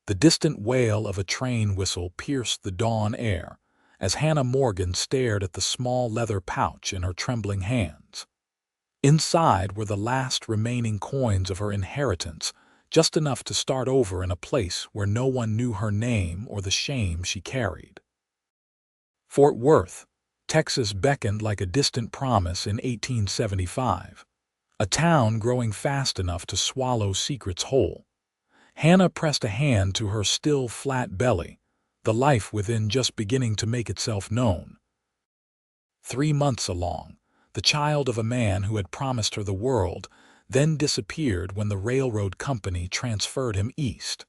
The distant wail of a train whistle pierced the dawn air as Hannah Morgan stared at the small leather pouch in her trembling hands. Inside were the last remaining coins of her inheritance, just enough to start over in a place where no one knew her name or the shame she carried. Fort Worth, Texas beckoned like a distant promise in 1875, a town growing fast enough to swallow secrets whole. Hannah pressed a hand to her still flat belly, the life within just beginning to make itself known. 3 months along, the child of a man who had promised her the world, then disappeared when the railroad company transferred him east.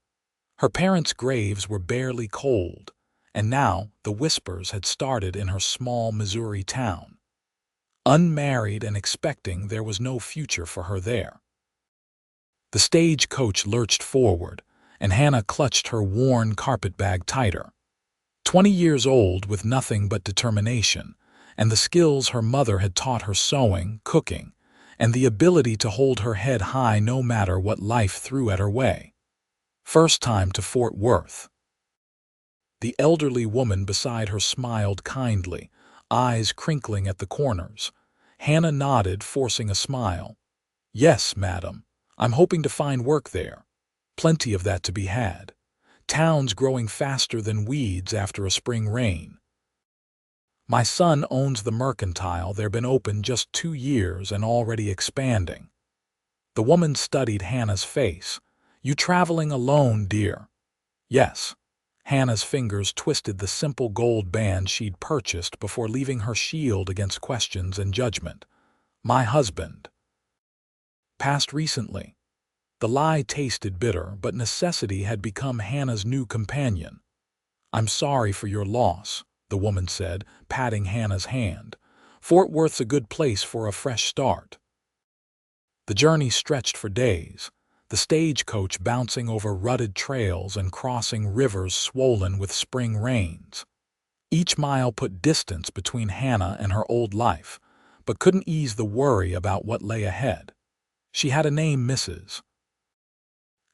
Her parents' graves were barely cold, and now the whispers had started in her small Missouri town. Unmarried and expecting, there was no future for her there. The stagecoach lurched forward, and Hannah clutched her worn carpetbag tighter. 20 years old with nothing but determination, and the skills her mother had taught her sewing, cooking, and the ability to hold her head high no matter what life threw at her way. First time to Fort Worth. The elderly woman beside her smiled kindly, eyes crinkling at the corners. Hannah nodded, forcing a smile. "Yes, madam. I'm hoping to find work there. Plenty of that to be had. Town's growing faster than weeds after a spring rain. My son owns the mercantile. They've been open just 2 years and already expanding." The woman studied Hannah's face. "You traveling alone, dear?" "Yes." Hannah's fingers twisted the simple gold band she'd purchased before leaving her shield against questions and judgment. "My husband passed recently." The lie tasted bitter, but necessity had become Hannah's new companion. "I'm sorry for your loss," the woman said, patting Hannah's hand. "Fort Worth's a good place for a fresh start." The journey stretched for days, the stagecoach bouncing over rutted trails and crossing rivers swollen with spring rains. Each mile put distance between Hannah and her old life, but couldn't ease the worry about what lay ahead. She had a name, Mrs.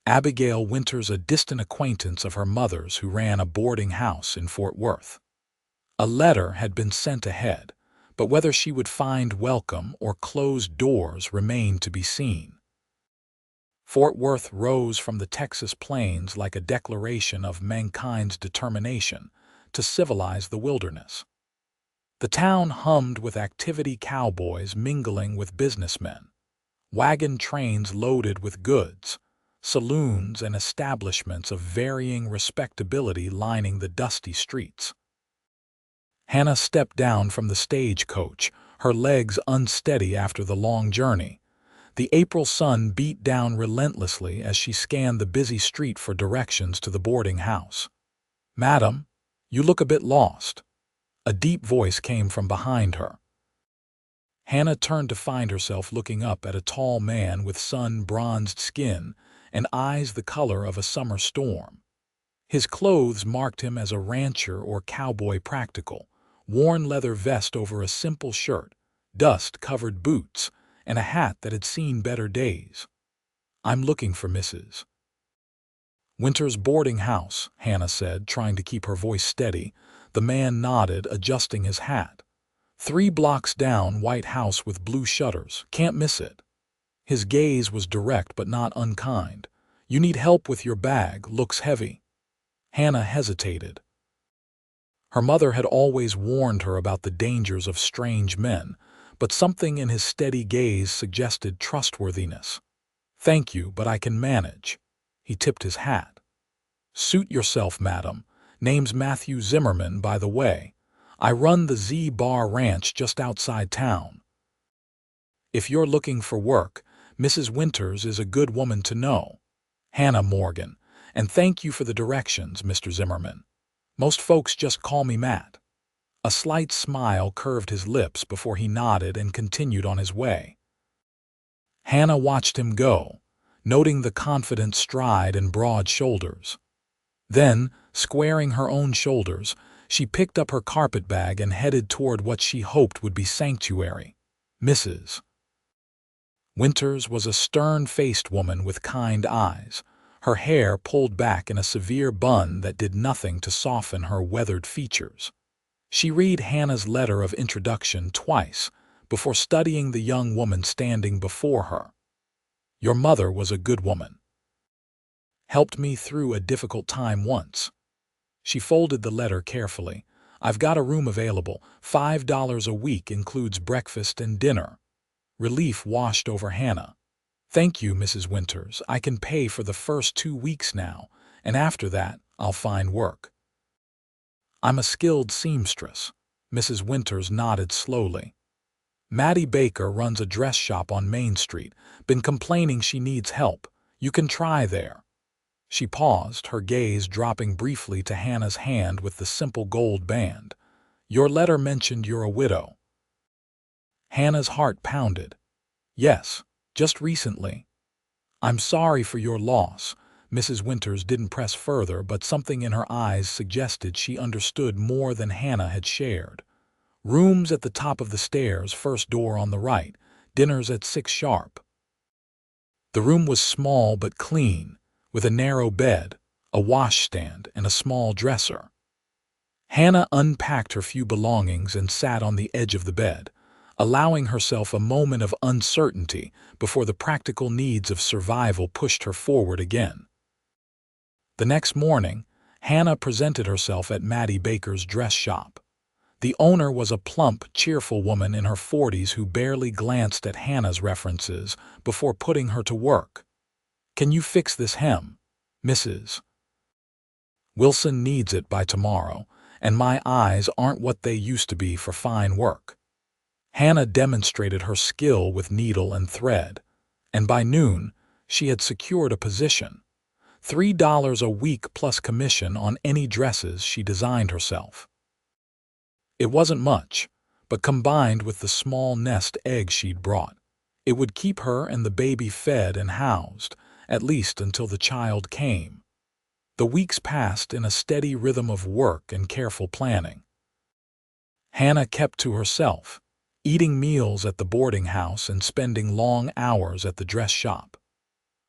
Abigail Winters, a distant acquaintance of her mother's who ran a boarding house in Fort Worth. A letter had been sent ahead, but whether she would find welcome or closed doors remained to be seen. Fort Worth rose from the Texas plains like a declaration of mankind's determination to civilize the wilderness. The town hummed with activity, cowboys mingling with businessmen, wagon trains loaded with goods, saloons and establishments of varying respectability lining the dusty streets. Hannah stepped down from the stagecoach, her legs unsteady after the long journey. The April sun beat down relentlessly as she scanned the busy street for directions to the boarding house. "Madam, you look a bit lost." A deep voice came from behind her. Hannah turned to find herself looking up at a tall man with sun-bronzed skin and eyes the color of a summer storm. His clothes marked him as a rancher or cowboy, practical, worn leather vest over a simple shirt, dust-covered boots, and a hat that had seen better days. "I'm looking for Mrs. Winters' boarding house," Hannah said, trying to keep her voice steady. The man nodded, adjusting his hat. 3 blocks down, white house with blue shutters. Can't miss it." His gaze was direct but not unkind. "You need help with your bag, looks heavy." Hannah hesitated. Her mother had always warned her about the dangers of strange men, but something in his steady gaze suggested trustworthiness. "Thank you, but I can manage." He tipped his hat. "Suit yourself, madam. Name's Matthew Zimmerman, by the way. I run the Z-Bar Ranch just outside town. If you're looking for work, Mrs. Winters is a good woman to know." "Hannah Morgan. And thank you for the directions, Mr. Zimmerman. Most folks just call me Matt." A slight smile curved his lips before he nodded and continued on his way. Hannah watched him go, noting the confident stride and broad shoulders. Then, squaring her own shoulders, she picked up her carpetbag and headed toward what she hoped would be sanctuary. Mrs. Winters was a stern-faced woman with kind eyes, her hair pulled back in a severe bun that did nothing to soften her weathered features. She read Hannah's letter of introduction twice before studying the young woman standing before her. "Your mother was a good woman. Helped me through a difficult time once." She folded the letter carefully. "I've got a room available. $5 a week includes breakfast and dinner." Relief washed over Hannah. "Thank you, Mrs. Winters. I can pay for the first 2 weeks now, and after that, I'll find work." "I'm a skilled seamstress." Mrs. Winters nodded slowly. "Maddie Baker runs a dress shop on Main Street. Been complaining she needs help. You can try there." She paused, her gaze dropping briefly to Hannah's hand with the simple gold band. "Your letter mentioned you're a widow." Hannah's heart pounded. "Yes, just recently." "I'm sorry for your loss." Mrs. Winters didn't press further, but something in her eyes suggested she understood more than Hannah had shared. "Rooms at the top of the stairs, first door on the right. Dinner's at 6 sharp." The room was small but clean, with a narrow bed, a washstand, and a small dresser. Hannah unpacked her few belongings and sat on the edge of the bed, allowing herself a moment of uncertainty before the practical needs of survival pushed her forward again. The next morning, Hannah presented herself at Maddie Baker's dress shop. The owner was a plump, cheerful woman in her 40s who barely glanced at Hannah's references before putting her to work. "Can you fix this hem, Mrs. Wilson? Needs it by tomorrow, and my eyes aren't what they used to be for fine work." Hannah demonstrated her skill with needle and thread, and by noon, she had secured a position. $3 a week plus commission on any dresses she designed herself. It wasn't much, but combined with the small nest egg she'd brought, it would keep her and the baby fed and housed, at least until the child came. The weeks passed in a steady rhythm of work and careful planning. Hannah kept to herself, eating meals at the boarding house and spending long hours at the dress shop.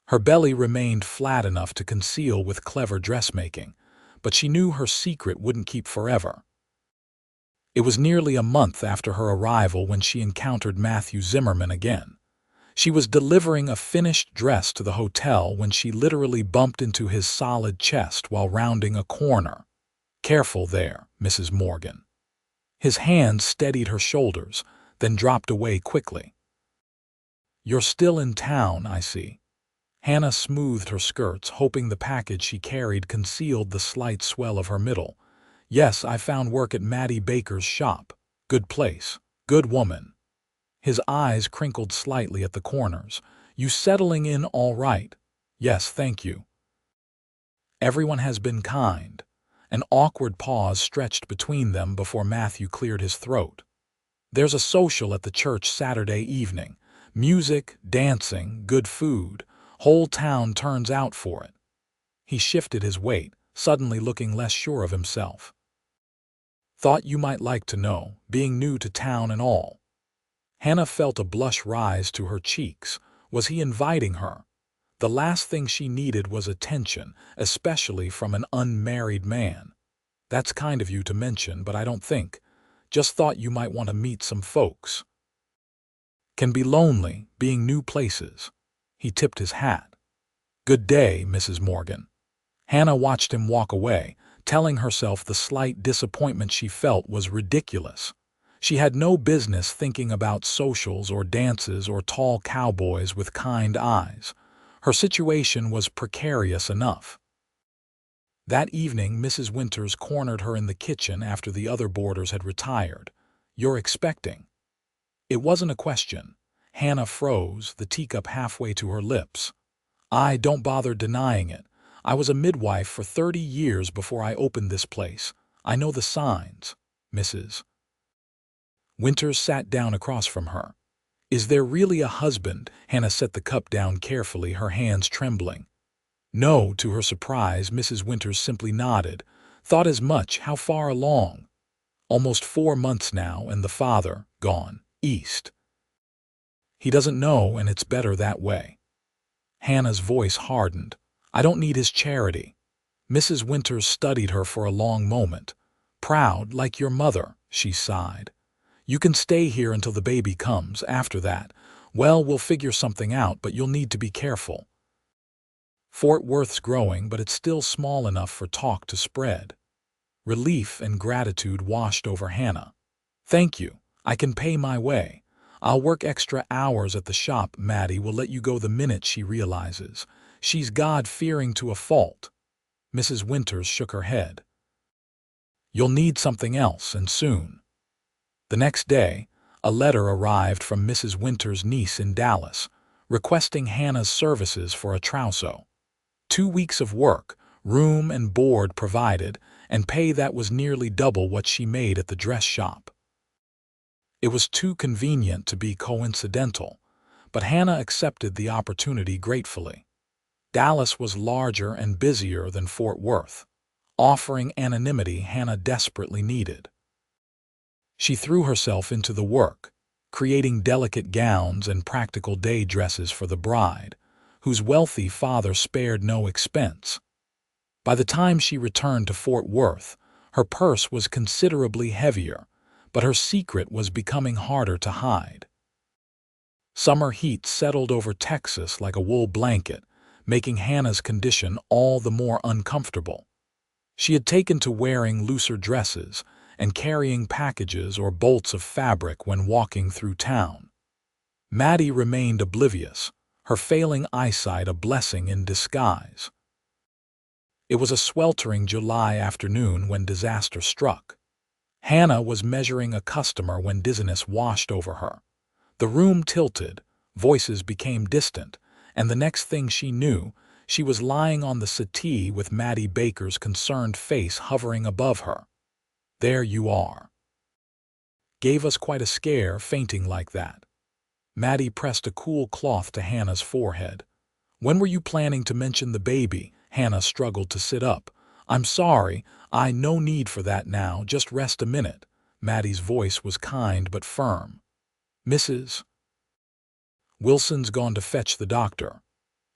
Her belly remained flat enough to conceal with clever dressmaking, but she knew her secret wouldn't keep forever. It was nearly a month after her arrival when she encountered Matthew Zimmerman again. She was delivering a finished dress to the hotel when she literally bumped into his solid chest while rounding a corner. "Careful there, Mrs. Morgan." His hand steadied her shoulders, then dropped away quickly. "You're still in town, I see." Hannah smoothed her skirts, hoping the package she carried concealed the slight swell of her middle. "Yes, I found work at Maddie Baker's shop. Good place. Good woman." His eyes crinkled slightly at the corners. "You settling in all right?" "Yes, thank you." Everyone has been kind. An awkward pause stretched between them before Matthew cleared his throat. "There's a social at the church Saturday evening. Music, dancing, good food. Whole town turns out for it." He shifted his weight, suddenly looking less sure of himself. "Thought you might like to know, being new to town and all." Hannah felt a blush rise to her cheeks. Was he inviting her? The last thing she needed was attention, especially from an unmarried man. "That's kind of you to mention, but I don't think. Just thought you might want to meet some folks." "Can be lonely, being new places." He tipped his hat. "Good day, Mrs. Morgan." Hannah watched him walk away, telling herself the slight disappointment she felt was ridiculous. She had no business thinking about socials or dances or tall cowboys with kind eyes. Her situation was precarious enough. That evening, Mrs. Winters cornered her in the kitchen after the other boarders had retired. "You're expecting?" It wasn't a question. Hannah froze, the teacup halfway to her lips. "I don't bother denying it. I was a midwife for 30 years before I opened this place. I know the signs, Mrs. Winters sat down across from her. "Is there really a husband?" Hannah set the cup down carefully, her hands trembling. "No," to her surprise, Mrs. Winters simply nodded. "Thought as much. How far along?" "Almost 4 months now, and the father, gone, east." "He doesn't know, and it's better that way." Hannah's voice hardened. I don't need his charity." Mrs. Winters studied her for a long moment. "Proud, like your mother," she sighed. "You can stay here until the baby comes. After that, well, we'll figure something out, but you'll need to be careful. Fort Worth's growing, but it's still small enough for talk to spread." Relief and gratitude washed over Hannah. "Thank you. I can pay my way. I'll work extra hours at the shop. Maddie will let you go the minute she realizes. She's God-fearing to a fault." Mrs. Winters shook her head. "You'll need something else, and soon." The next day, a letter arrived from Mrs. Winters' niece in Dallas, requesting Hannah's services for a trousseau. 2 weeks of work, room and board provided, and pay that was nearly double what she made at the dress shop. It was too convenient to be coincidental, but Hannah accepted the opportunity gratefully. Dallas was larger and busier than Fort Worth, offering anonymity Hannah desperately needed. She threw herself into the work, creating delicate gowns and practical day dresses for the bride, whose wealthy father spared no expense. By the time she returned to Fort Worth, her purse was considerably heavier, but her secret was becoming harder to hide. Summer heat settled over Texas like a wool blanket, making Hannah's condition all the more uncomfortable. She had taken to wearing looser dresses and carrying packages or bolts of fabric when walking through town. Maddie remained oblivious, her failing eyesight a blessing in disguise. It was a sweltering July afternoon when disaster struck. Hannah was measuring a customer when dizziness washed over her. The room tilted, voices became distant, and the next thing she knew, she was lying on the settee with Maddie Baker's concerned face hovering above her. "There you are. Gave us quite a scare, fainting like that." Maddie pressed a cool cloth to Hannah's forehead. "When were you planning to mention the baby?" Hannah struggled to sit up. "I'm sorry, no need for that now, just rest a minute." Maddie's voice was kind but firm. "Mrs. Wilson's gone to fetch the doctor."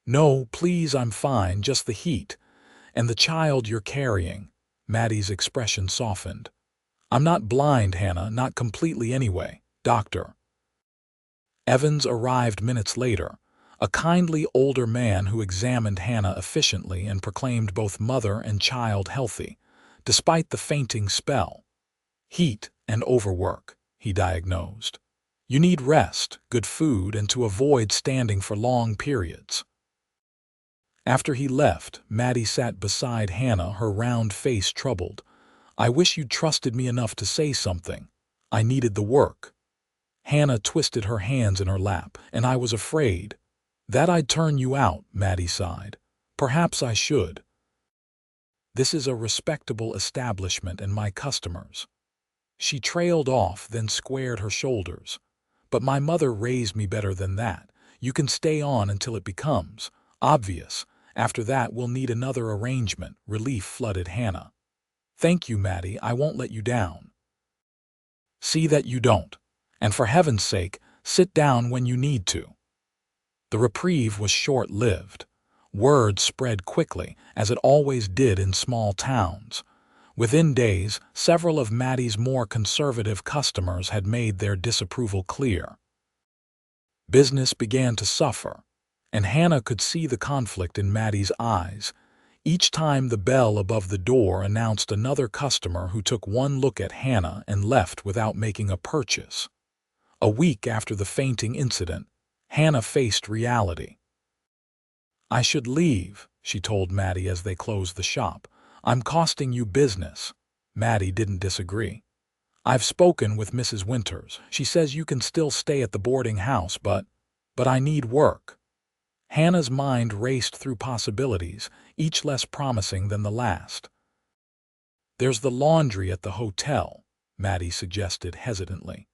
"No, please, I'm fine, just the heat. And the child you're carrying." Maddie's expression softened. "I'm not blind, Hannah, not completely anyway. Doctor." Evans arrived minutes later, a kindly older man who examined Hannah efficiently and proclaimed both mother and child healthy, despite the fainting spell. "Heat and overwork," he diagnosed. "You need rest, good food, and to avoid standing for long periods." After he left, Maddie sat beside Hannah, her round face troubled. "I wish you'd trusted me enough to say something. I needed the work." Hannah twisted her hands in her lap. "And I was afraid that I'd turn you out," Maddie sighed. "Perhaps I should. This is a respectable establishment and my customers." She trailed off, then squared her shoulders. "But my mother raised me better than that. You can stay on until it becomes obvious. After that, we'll need another arrangement." Relief flooded Hannah. "Thank you, Maddie. I won't let you down." "See that you don't. And for heaven's sake, sit down when you need to." The reprieve was short-lived. Word spread quickly, as it always did in small towns. Within days, several of Maddie's more conservative customers had made their disapproval clear. Business began to suffer, and Hannah could see the conflict in Maddie's eyes. Each time the bell above the door announced another customer who took one look at Hannah and left without making a purchase. A week after the fainting incident, Hannah faced reality. "I should leave," she told Maddie as they closed the shop. "I'm costing you business." Maddie didn't disagree. "I've spoken with Mrs. Winters. She says you can still stay at the boarding house, but I need work." Hannah's mind raced through possibilities, each less promising than the last. "There's the laundry at the hotel," Maddie suggested hesitantly.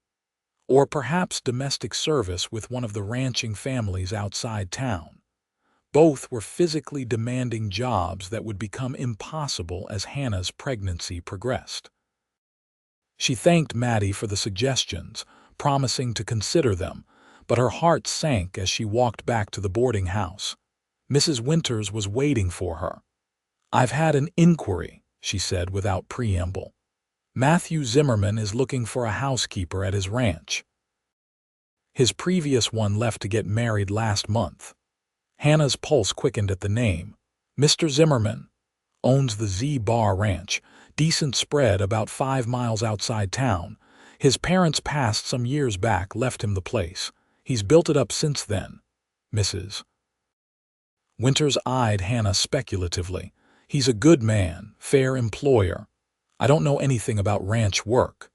"Or perhaps domestic service with one of the ranching families outside town." Both were physically demanding jobs that would become impossible as Hannah's pregnancy progressed. She thanked Maddie for the suggestions, promising to consider them, but her heart sank as she walked back to the boarding house. Mrs. Winters was waiting for her. "I've had an inquiry," she said without preamble. "Matthew Zimmerman is looking for a housekeeper at his ranch. His previous one left to get married last month." Hannah's pulse quickened at the name. "Mr. Zimmerman owns the Z-Bar Ranch, decent spread about 5 miles outside town. His parents passed some years back, left him the place. He's built it up since then." Mrs. Winters eyed Hannah speculatively. "He's a good man, fair employer. I don't know anything about ranch work.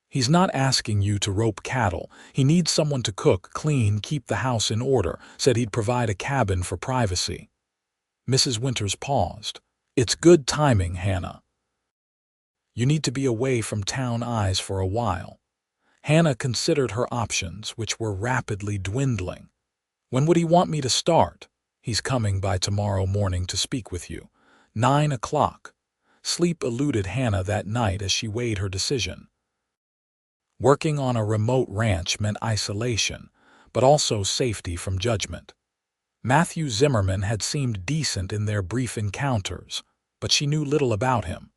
He's not asking you to rope cattle. He needs someone to cook, clean, keep the house in order. Said he'd provide a cabin for privacy." Mrs. Winters paused. "It's good timing, Hannah. You need to be away from town eyes for a while." Hannah considered her options, which were rapidly dwindling. "When would he want me to start?" "He's coming by tomorrow morning to speak with you. 9 o'clock. Sleep eluded Hannah that night as she weighed her decision. Working on a remote ranch meant isolation, but also safety from judgment. Matthew Zimmerman had seemed decent in their brief encounters, but she knew little about him.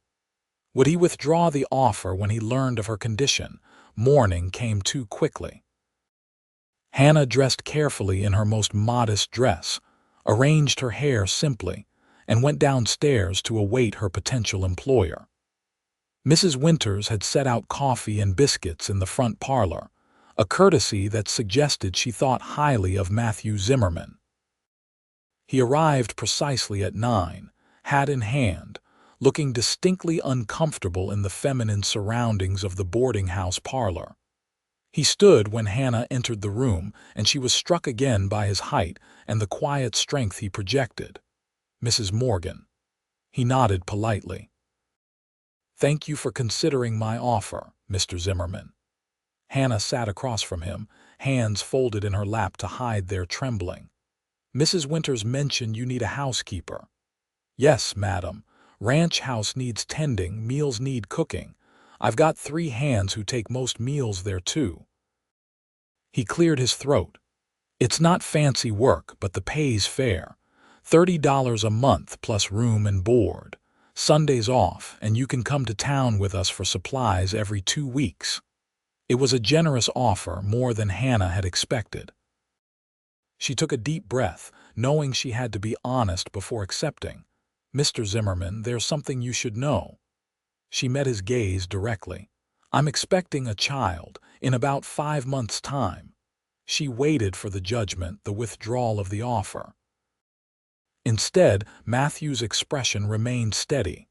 Would he withdraw the offer when he learned of her condition? Morning came too quickly. Hannah dressed carefully in her most modest dress, arranged her hair simply, and went downstairs to await her potential employer. Mrs. Winters had set out coffee and biscuits in the front parlor, a courtesy that suggested she thought highly of Matthew Zimmerman. He arrived precisely at 9, hat in hand, looking distinctly uncomfortable in the feminine surroundings of the boarding house parlor. He stood when Hannah entered the room, and she was struck again by his height and the quiet strength he projected. "Mrs. Morgan." He nodded politely. "Thank you for considering my offer, Mr. Zimmerman." Hannah sat across from him, hands folded in her lap to hide their trembling. "Mrs. Winters mentioned you need a housekeeper." "Yes, madam. Ranch house needs tending, meals need cooking. I've got 3 hands who take most meals there too." He cleared his throat. "It's not fancy work, but the pay's fair. $30 a month plus room and board. Sundays off, and you can come to town with us for supplies every 2 weeks. It was a generous offer, more than Hannah had expected. She took a deep breath, knowing she had to be honest before accepting. "Mr. Zimmerman, there's something you should know." She met his gaze directly. "I'm expecting a child in about 5 months' time." She waited for the judgment, the withdrawal of the offer. Instead, Matthew's expression remained steady.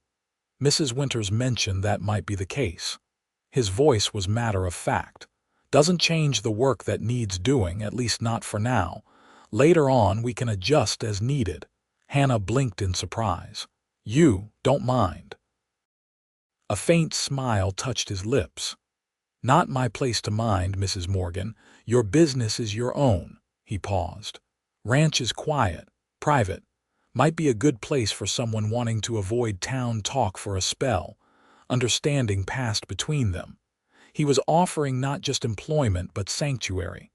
Mrs. Winters mentioned that might be the case. His voice was matter of fact. "Doesn't change the work that needs doing, at least not for now. Later on we can adjust as needed." Hannah blinked in surprise. "You don't mind?" A faint smile touched his lips. "Not my place to mind, Mrs. Morgan. Your business is your own." He paused. "Ranch is quiet, private. Might be a good place for someone wanting to avoid town talk for a spell." Understanding passed between them. He was offering not just employment but sanctuary.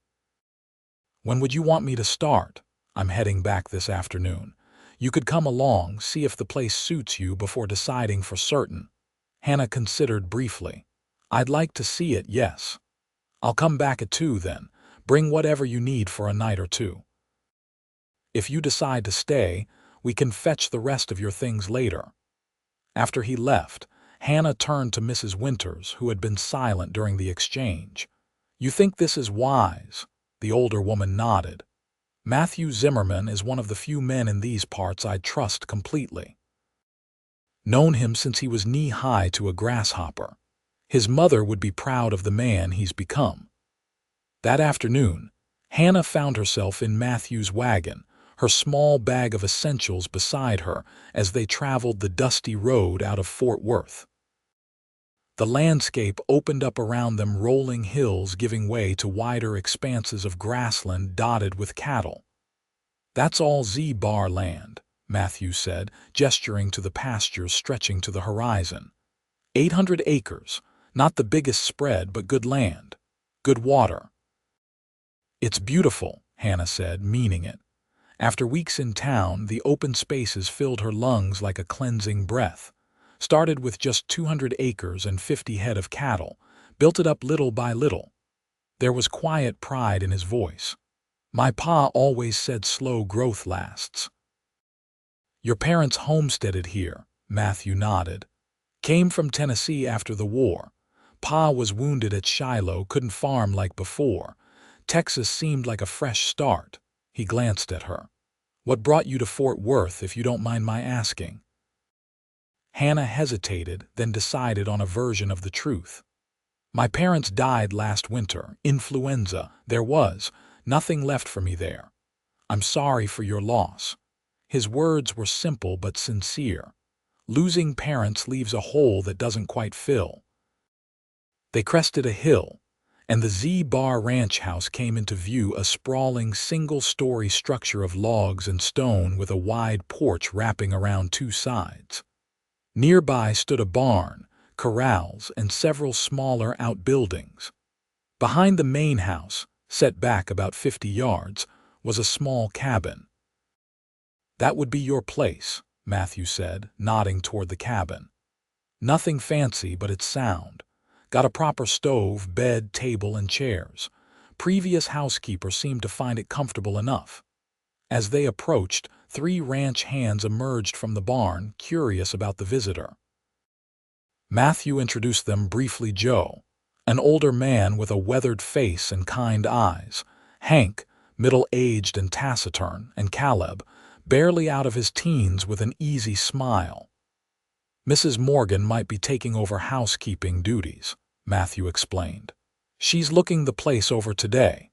"When would you want me to start?" "I'm heading back this afternoon. You could come along, see if the place suits you before deciding for certain." Hannah considered briefly. "I'd like to see it, yes." "I'll come back at 2 then. Bring whatever you need for a night or 2. If you decide to stay, we can fetch the rest of your things later." After he left, Hannah turned to Mrs. Winters, who had been silent during the exchange. "You think this is wise?" The older woman nodded. "Matthew Zimmerman is one of the few men in these parts I trust completely. Known him since he was knee-high to a grasshopper. His mother would be proud of the man he's become." That afternoon, Hannah found herself in Matthew's wagon, her small bag of essentials beside her as they traveled the dusty road out of Fort Worth. The landscape opened up around them, rolling hills giving way to wider expanses of grassland dotted with cattle. "That's all Z-Bar land," Matthew said, gesturing to the pastures stretching to the horizon. 800 acres, not the biggest spread, but good land, good water." "It's beautiful," Hannah said, meaning it. After weeks in town, the open spaces filled her lungs like a cleansing breath. Started with just 200 acres and 50 head of cattle, built it up little by little. There was quiet pride in his voice. My pa always said slow growth lasts. Your parents homesteaded here, Matthew nodded. Came from Tennessee after the war. Pa was wounded at Shiloh, couldn't farm like before. Texas seemed like a fresh start. He glanced at her. What brought you to Fort Worth, if you don't mind my asking? Hannah hesitated, then decided on a version of the truth. My parents died last winter, influenza. There was nothing left for me there. I'm sorry for your loss. His words were simple but sincere. Losing parents leaves a hole that doesn't quite fill. They crested a hill, and the Z-Bar Ranch house came into view, a sprawling single-story structure of logs and stone with a wide porch wrapping around two sides. Nearby stood a barn, corrals, and several smaller outbuildings. Behind the main house, set back about 50 yards, was a small cabin. That would be your place, Matthew said, nodding toward the cabin. Nothing fancy, but it's sound. Got a proper stove, bed, table, and chairs. Previous housekeeper seemed to find it comfortable enough. As they approached, 3 ranch hands emerged from the barn, curious about the visitor. Matthew introduced them briefly. Joe, an older man with a weathered face and kind eyes. Hank, middle-aged and taciturn, and Caleb, barely out of his teens with an easy smile. Mrs. Morgan might be taking over housekeeping duties, Matthew explained. She's looking the place over today.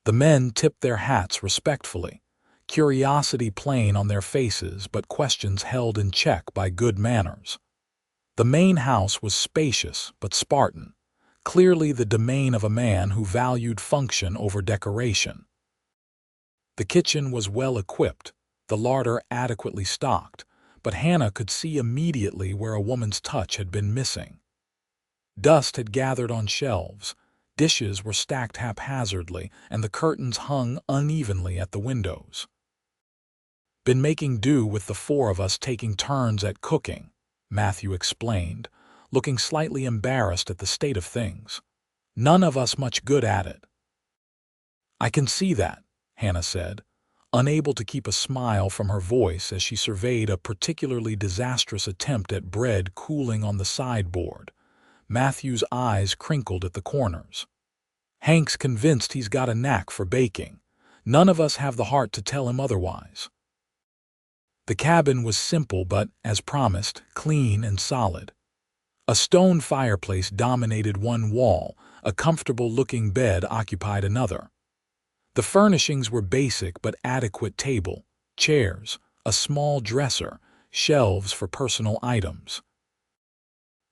The men tipped their hats respectfully, curiosity plain on their faces but questions held in check by good manners. The main house was spacious but Spartan, clearly the domain of a man who valued function over decoration. The kitchen was well equipped, the larder adequately stocked, but Hannah could see immediately where a woman's touch had been missing. Dust had gathered on shelves, dishes were stacked haphazardly, and the curtains hung unevenly at the windows. Been making do with the 4 of us taking turns at cooking, Matthew explained, looking slightly embarrassed at the state of things. None of us much good at it. I can see that, Hannah said, unable to keep a smile from her voice as she surveyed a particularly disastrous attempt at bread cooling on the sideboard. Matthew's eyes crinkled at the corners. Hank's convinced he's got a knack for baking. None of us have the heart to tell him otherwise. The cabin was simple but, as promised, clean and solid. A stone fireplace dominated one wall, a comfortable-looking bed occupied another. The furnishings were basic but adequate: table, chairs, a small dresser, shelves for personal items.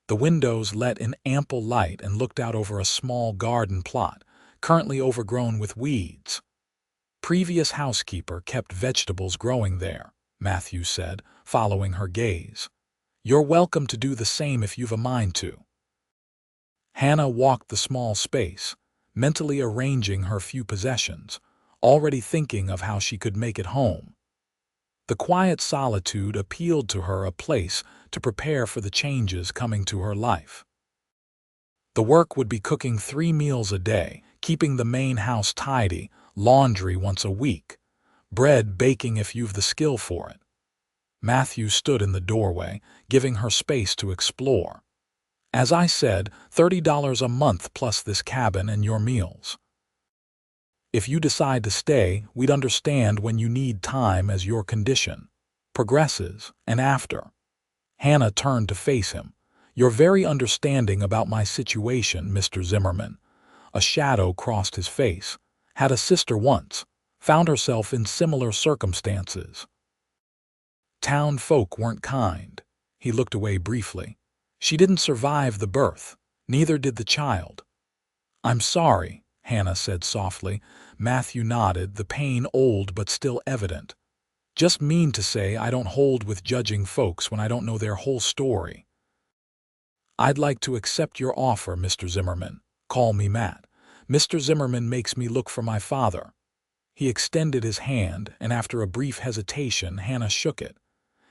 The windows let in ample light and looked out over a small garden plot, currently overgrown with weeds. Previous housekeeper kept vegetables growing there, Matthew said, following her gaze. You're welcome to do the same if you've a mind to. Hannah walked the small space, mentally arranging her few possessions, already thinking of how she could make it home. The quiet solitude appealed to her, a place to prepare for the changes coming to her life. The work would be cooking 3 meals a day, keeping the main house tidy, laundry once a week, bread baking if you've the skill for it. Matthew stood in the doorway, giving her space to explore. As I said, $30 a month plus this cabin and your meals. If you decide to stay, we'd understand when you need time as your condition progresses, and after. Hannah turned to face him. You're very understanding about my situation, Mr. Zimmerman. A shadow crossed his face. Had a sister once. Found herself in similar circumstances. Town folk weren't kind. He looked away briefly. She didn't survive the birth. Neither did the child. I'm sorry, Hannah said softly. Matthew nodded, the pain old but still evident. Just mean to say I don't hold with judging folks when I don't know their whole story. I'd like to accept your offer, Mr. Zimmerman. Call me Matt. Mr. Zimmerman makes me look for my father. He extended his hand, and after a brief hesitation, Hannah shook it.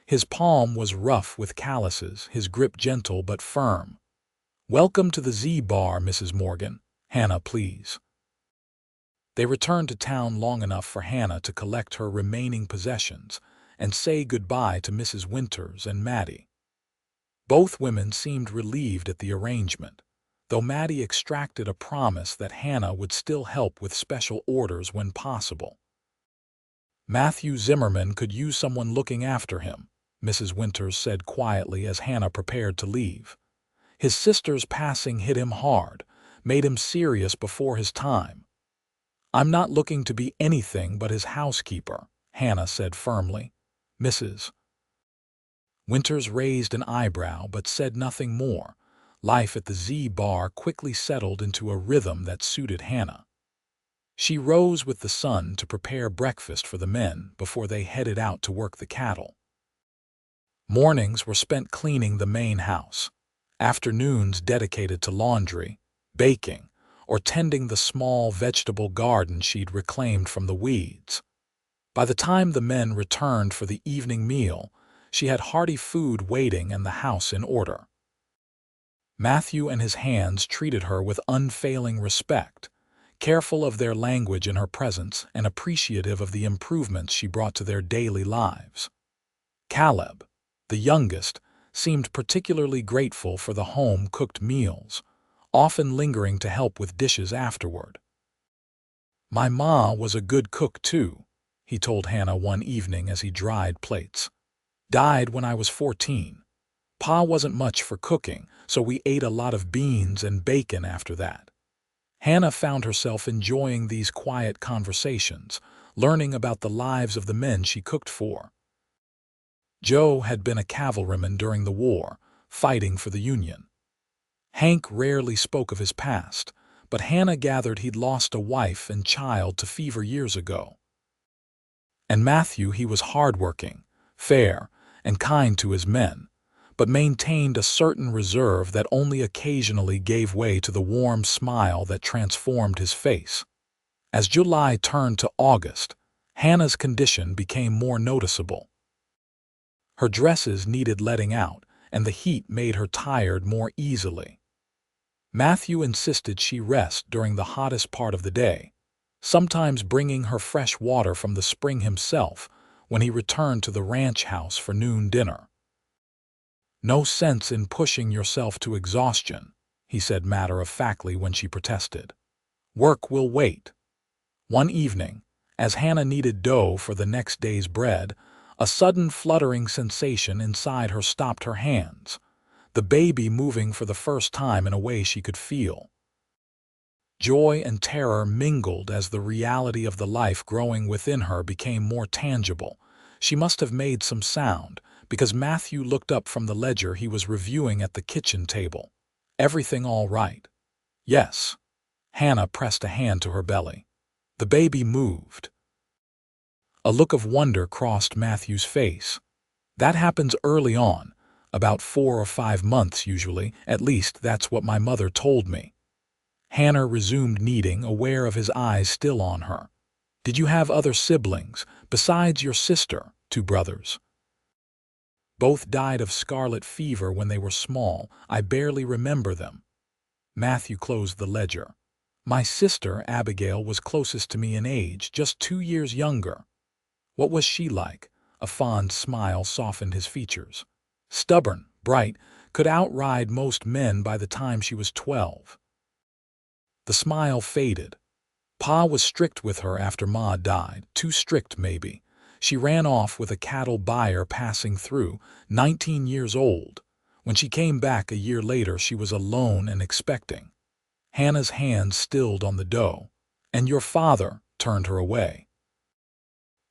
His palm was rough with calluses, his grip gentle but firm. "Welcome to the Z-Bar, Mrs. Morgan. Hannah, please." They returned to town long enough for Hannah to collect her remaining possessions and say goodbye to Mrs. Winters and Maddie. Both women seemed relieved at the arrangement, though Maddie extracted a promise that Hannah would still help with special orders when possible. "Matthew Zimmerman could use someone looking after him," Mrs. Winters said quietly as Hannah prepared to leave. "His sister's passing hit him hard, made him serious before his time." "I'm not looking to be anything but his housekeeper," Hannah said firmly. Mrs. Winters raised an eyebrow but said nothing more. Life at the Z-Bar quickly settled into a rhythm that suited Hannah. She rose with the sun to prepare breakfast for the men before they headed out to work the cattle. Mornings were spent cleaning the main house, afternoons dedicated to laundry, baking, or tending the small vegetable garden she'd reclaimed from the weeds. By the time the men returned for the evening meal, she had hearty food waiting and the house in order. Matthew and his hands treated her with unfailing respect, careful of their language in her presence and appreciative of the improvements she brought to their daily lives. Caleb, the youngest, seemed particularly grateful for the home-cooked meals, often lingering to help with dishes afterward. "My ma was a good cook, too," he told Hannah one evening as he dried plates. "Died when I was 14. Pa wasn't much for cooking, so we ate a lot of beans and bacon after that." Hannah found herself enjoying these quiet conversations, learning about the lives of the men she cooked for. Joe had been a cavalryman during the war, fighting for the Union. Hank rarely spoke of his past, but Hannah gathered he'd lost a wife and child to fever years ago. And Matthew, he was hardworking, fair, and kind to his men, but maintained a certain reserve that only occasionally gave way to the warm smile that transformed his face. As July turned to August, Hannah's condition became more noticeable. Her dresses needed letting out, and the heat made her tired more easily. Matthew insisted she rest during the hottest part of the day, sometimes bringing her fresh water from the spring himself when he returned to the ranch house for noon dinner. "No sense in pushing yourself to exhaustion," he said matter-of-factly when she protested. "Work will wait." One evening, as Hannah kneaded dough for the next day's bread, a sudden fluttering sensation inside her stopped her hands, the baby moving for the first time in a way she could feel. Joy and terror mingled as the reality of the life growing within her became more tangible. She must have made some sound, because Matthew looked up from the ledger he was reviewing at the kitchen table. "Everything all right?" "Yes." Hannah pressed a hand to her belly. The baby moved. A look of wonder crossed Matthew's face. "That happens early on, about 4 or 5 months usually, at least that's what my mother told me." Hannah resumed kneading, aware of his eyes still on her. "Did you have other siblings, besides your sister, 2 brothers?" "Both died of scarlet fever when they were small. I barely remember them." Matthew closed the ledger. "My sister, Abigail, was closest to me in age, just 2 years younger." "What was she like?" A fond smile softened his features. "Stubborn, bright, could outride most men by the time she was 12. The smile faded. "Pa was strict with her after Ma died, too strict maybe. She ran off with a cattle buyer passing through, 19 years old. When she came back a year later, she was alone and expecting." Hannah's hand stilled on the dough. "And your father turned her away."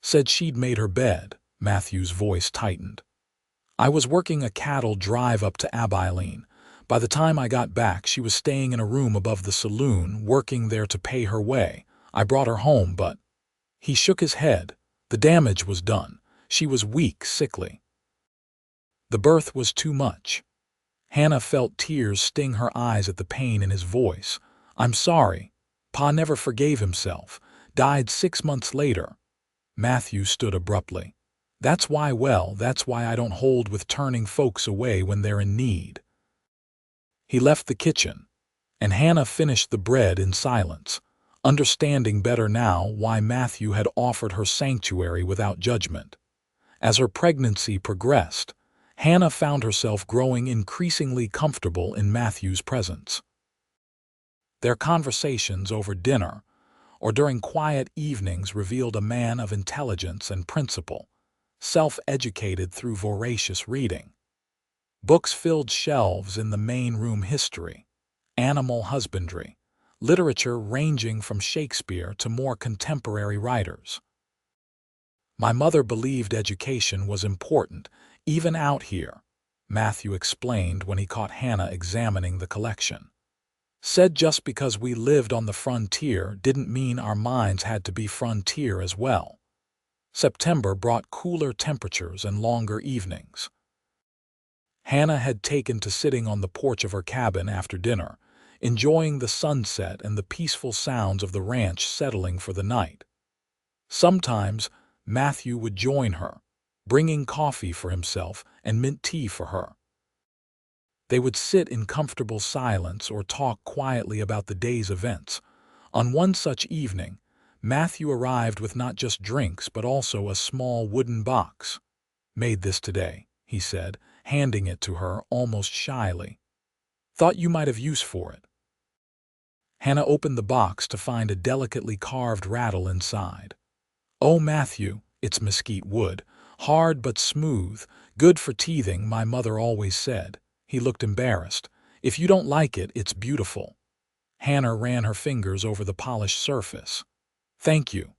"Said she'd made her bed." Matthew's voice tightened. "I was working a cattle drive up to Abilene. By the time I got back, she was staying in a room above the saloon, working there to pay her way. I brought her home, but—" He shook his head. "The damage was done. She was weak, sickly. The birth was too much." Hannah felt tears sting her eyes at the pain in his voice. "I'm sorry. Pa never forgave himself. died 6 months later. Matthew stood abruptly. That's why I don't hold with turning folks away when they're in need. He left the kitchen, and Hannah finished the bread in silence, understanding better now why Matthew had offered her sanctuary without judgment. As her pregnancy progressed, Hannah found herself growing increasingly comfortable in Matthew's presence. Their conversations over dinner or during quiet evenings revealed a man of intelligence and principle, self-educated through voracious reading. Books filled shelves in the main room: history, animal husbandry, literature ranging from Shakespeare to more contemporary writers. My mother believed education was important, even out here, Matthew explained when he caught Hannah examining the collection. Said just because we lived on the frontier didn't mean our minds had to be frontier as well. September brought cooler temperatures and longer evenings. Hannah had taken to sitting on the porch of her cabin after dinner, enjoying the sunset and the peaceful sounds of the ranch settling for the night. Sometimes Matthew would join her, bringing coffee for himself and mint tea for her. They would sit in comfortable silence or talk quietly about the day's events. On one such evening, Matthew arrived with not just drinks but also a small wooden box. "Made this today," he said, handing it to her almost shyly. "Thought you might have use for it." Hannah opened the box to find a delicately carved rattle inside. "Oh, Matthew, it's mesquite wood, hard but smooth, good for teething, my mother always said." He looked embarrassed. "If you don't like it, it's beautiful." Hannah ran her fingers over the polished surface. "Thank you."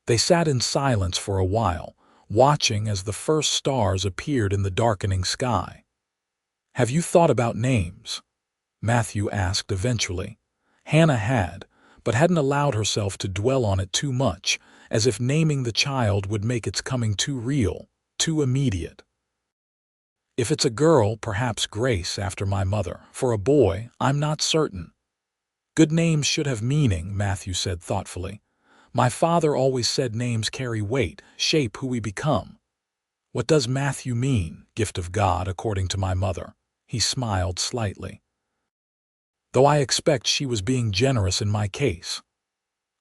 They sat in silence for a while, watching as the first stars appeared in the darkening sky. "Have you thought about names?" Matthew asked eventually. Hannah had, but hadn't allowed herself to dwell on it too much, as if naming the child would make its coming too real, too immediate. "If it's a girl, perhaps Grace, after my mother. For a boy, I'm not certain." "Good names should have meaning," Matthew said thoughtfully. "My father always said names carry weight, shape who we become." "What does Matthew mean? Gift of God, according to my mother." He smiled slightly. "Though I expect she was being generous in my case."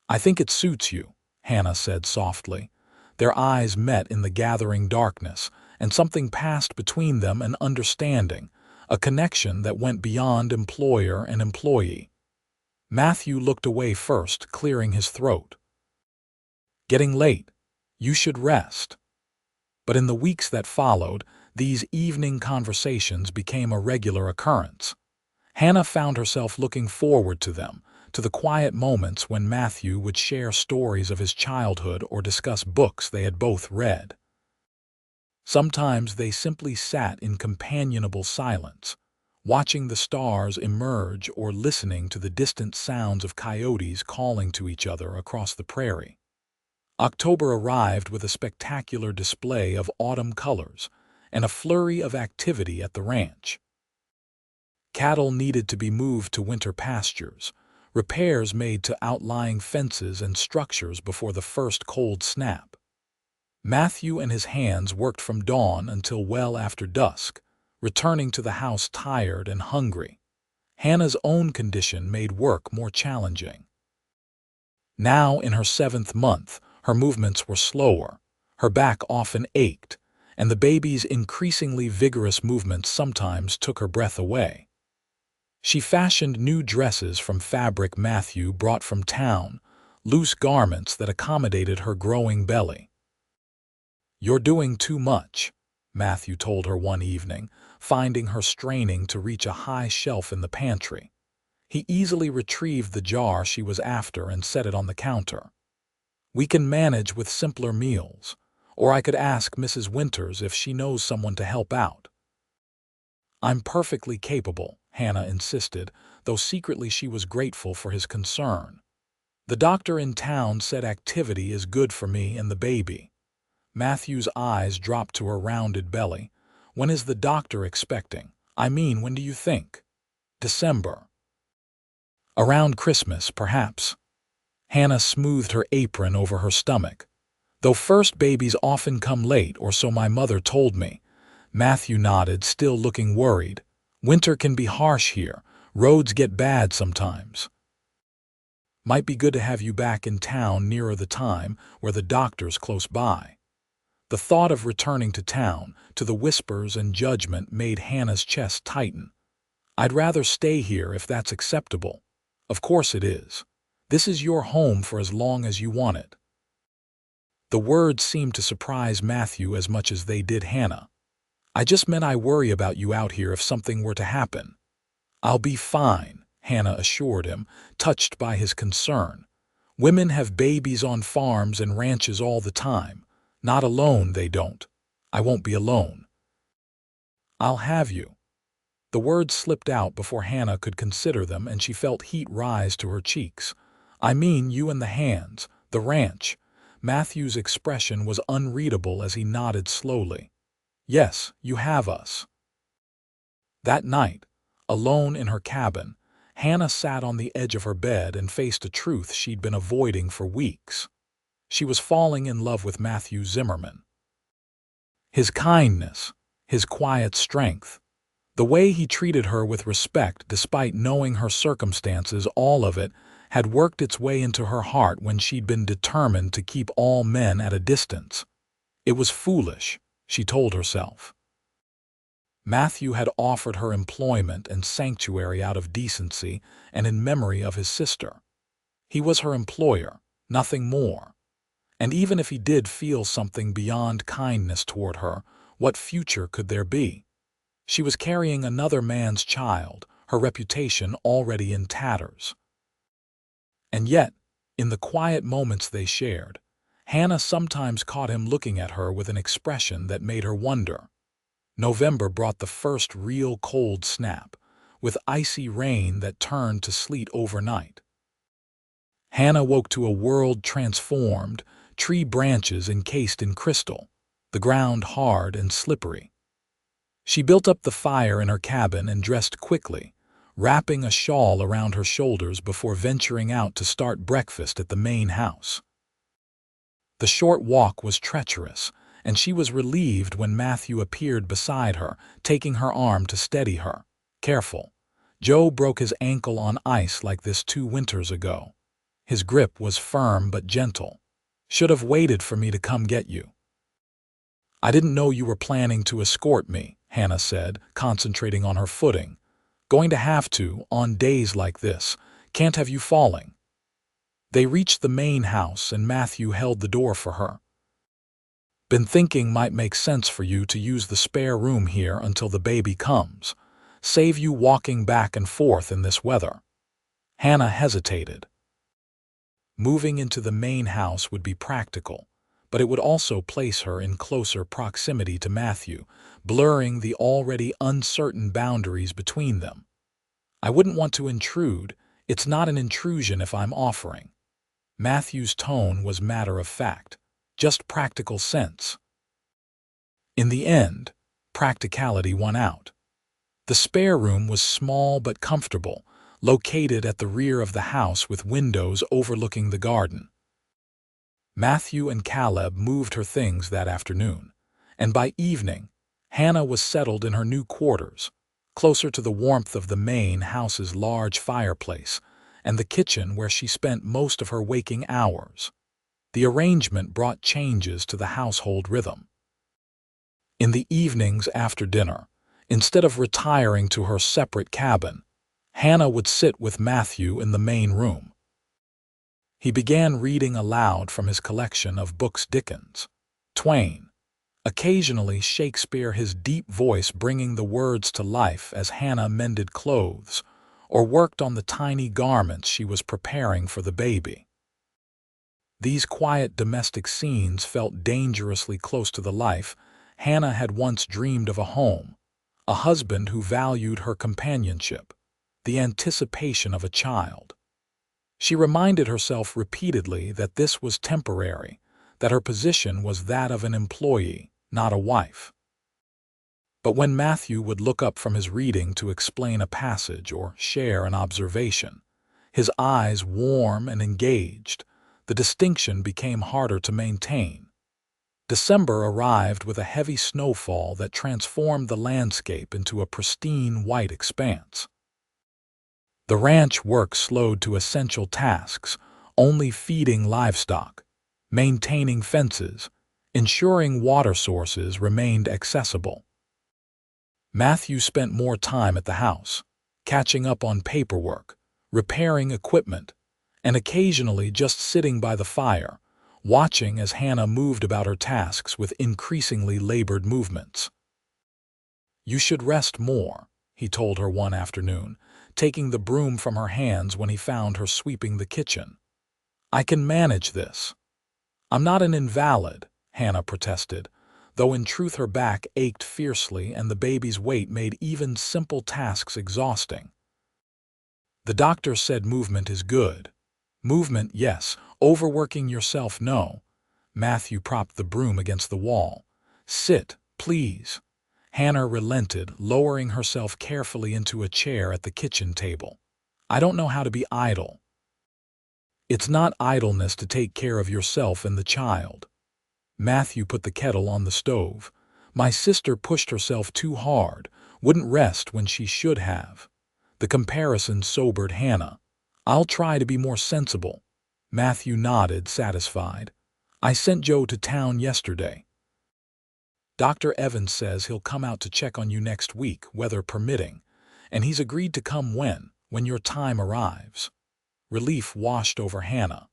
"I think it suits you," Hannah said softly. Their eyes met in the gathering darkness, and something passed between them, an understanding, a connection that went beyond employer and employee. Matthew looked away first, clearing his throat. "Getting late. You should rest." But in the weeks that followed, these evening conversations became a regular occurrence. Hannah found herself looking forward to them, to the quiet moments when Matthew would share stories of his childhood or discuss books they had both read. Sometimes they simply sat in companionable silence, watching the stars emerge or listening to the distant sounds of coyotes calling to each other across the prairie. October arrived with a spectacular display of autumn colors and a flurry of activity at the ranch. Cattle needed to be moved to winter pastures, repairs made to outlying fences and structures before the first cold snap. Matthew and his hands worked from dawn until well after dusk, returning to the house tired and hungry. Hannah's own condition made work more challenging. Now, in her 7th month, her movements were slower, her back often ached, and the baby's increasingly vigorous movements sometimes took her breath away. She fashioned new dresses from fabric Matthew brought from town, loose garments that accommodated her growing belly. "You're doing too much," Matthew told her one evening, finding her straining to reach a high shelf in the pantry. He easily retrieved the jar she was after and set it on the counter. "We can manage with simpler meals, or I could ask Mrs. Winters if she knows someone to help out." "I'm perfectly capable," Hannah insisted, though secretly she was grateful for his concern. "The doctor in town said activity is good for me and the baby." Matthew's eyes dropped to her rounded belly. "When is the doctor expecting? I mean, when do you think?" "December." "Around Christmas, perhaps." Hannah smoothed her apron over her stomach. "Though first babies often come late, or so my mother told me." Matthew nodded, still looking worried. "Winter can be harsh here. Roads get bad sometimes. Might be good to have you back in town nearer the time, where the doctor's close by." The thought of returning to town, to the whispers and judgment, made Hannah's chest tighten. "I'd rather stay here if that's acceptable." "Of course it is. This is your home for as long as you want it." The words seemed to surprise Matthew as much as they did Hannah. "I just meant I worry about you out here if something were to happen." "I'll be fine," Hannah assured him, touched by his concern. "Women have babies on farms and ranches all the time. Not alone, they don't. I won't be alone." "I'll have you." The words slipped out before Hannah could consider them, and she felt heat rise to her cheeks. "I mean you and the hands, the ranch." Matthew's expression was unreadable as he nodded slowly. "Yes, you have us." That night, alone in her cabin, Hannah sat on the edge of her bed and faced a truth she'd been avoiding for weeks. She was falling in love with Matthew Zimmerman. His kindness, his quiet strength, the way he treated her with respect despite knowing her circumstances, all of it had worked its way into her heart when she'd been determined to keep all men at a distance. It was foolish, she told herself. Matthew had offered her employment and sanctuary out of decency and in memory of his sister. He was her employer, nothing more. And even if he did feel something beyond kindness toward her, what future could there be? She was carrying another man's child, her reputation already in tatters. And yet, in the quiet moments they shared, Hannah sometimes caught him looking at her with an expression that made her wonder. November brought the first real cold snap, with icy rain that turned to sleet overnight. Hannah woke to a world transformed, tree branches encased in crystal, the ground hard and slippery. She built up the fire in her cabin and dressed quickly, wrapping a shawl around her shoulders before venturing out to start breakfast at the main house. The short walk was treacherous, and she was relieved when Matthew appeared beside her, taking her arm to steady her. "Careful. Joe broke his ankle on ice like this 2 winters ago. His grip was firm but gentle. Should have waited for me to come get you." "I didn't know you were planning to escort me," Hannah said, concentrating on her footing. "Going to have to, on days like this. Can't have you falling." They reached the main house and Matthew held the door for her. "Been thinking might make sense for you to use the spare room here until the baby comes. Save you walking back and forth in this weather." Hannah hesitated. Moving into the main house would be practical, but it would also place her in closer proximity to Matthew, blurring the already uncertain boundaries between them. "I wouldn't want to intrude. It's not an intrusion if I'm offering." Matthew's tone was matter of fact, just practical sense. In the end, practicality won out. The spare room was small but comfortable, located at the rear of the house with windows overlooking the garden. Matthew and Caleb moved her things that afternoon, and by evening, Hannah was settled in her new quarters, closer to the warmth of the main house's large fireplace and the kitchen where she spent most of her waking hours. The arrangement brought changes to the household rhythm. In the evenings after dinner, instead of retiring to her separate cabin, Hannah would sit with Matthew in the main room. He began reading aloud from his collection of books, Dickens, Twain, occasionally Shakespeare, his deep voice bringing the words to life as Hannah mended clothes or worked on the tiny garments she was preparing for the baby. These quiet domestic scenes felt dangerously close to the life Hannah had once dreamed of: a home, a husband who valued her companionship, the anticipation of a child. She reminded herself repeatedly that this was temporary, that her position was that of an employee, not a wife. But when Matthew would look up from his reading to explain a passage or share an observation, his eyes warm and engaged. The distinction became harder to maintain. December arrived with a heavy snowfall that transformed the landscape into a pristine white expanse. The ranch work slowed to essential tasks, only feeding livestock, maintaining fences, ensuring water sources remained accessible. Matthew spent more time at the house, catching up on paperwork, repairing equipment, and occasionally just sitting by the fire, watching as Hannah moved about her tasks with increasingly labored movements. "You should rest more," he told her one afternoon, taking the broom from her hands when he found her sweeping the kitchen. "I can manage this." "I'm not an invalid," Hannah protested, though in truth her back ached fiercely and the baby's weight made even simple tasks exhausting. "The doctor said movement is good." "Movement, yes. Overworking yourself, no." Matthew propped the broom against the wall. "Sit, please." Hannah relented, lowering herself carefully into a chair at the kitchen table. "I don't know how to be idle." "It's not idleness to take care of yourself and the child." Matthew put the kettle on the stove. "My sister pushed herself too hard, wouldn't rest when she should have." The comparison sobered Hannah. "I'll try to be more sensible." Matthew nodded, satisfied. "I sent Joe to town yesterday. Dr. Evans says he'll come out to check on you next week, weather permitting, and he's agreed to come when your time arrives." Relief washed over Hannah.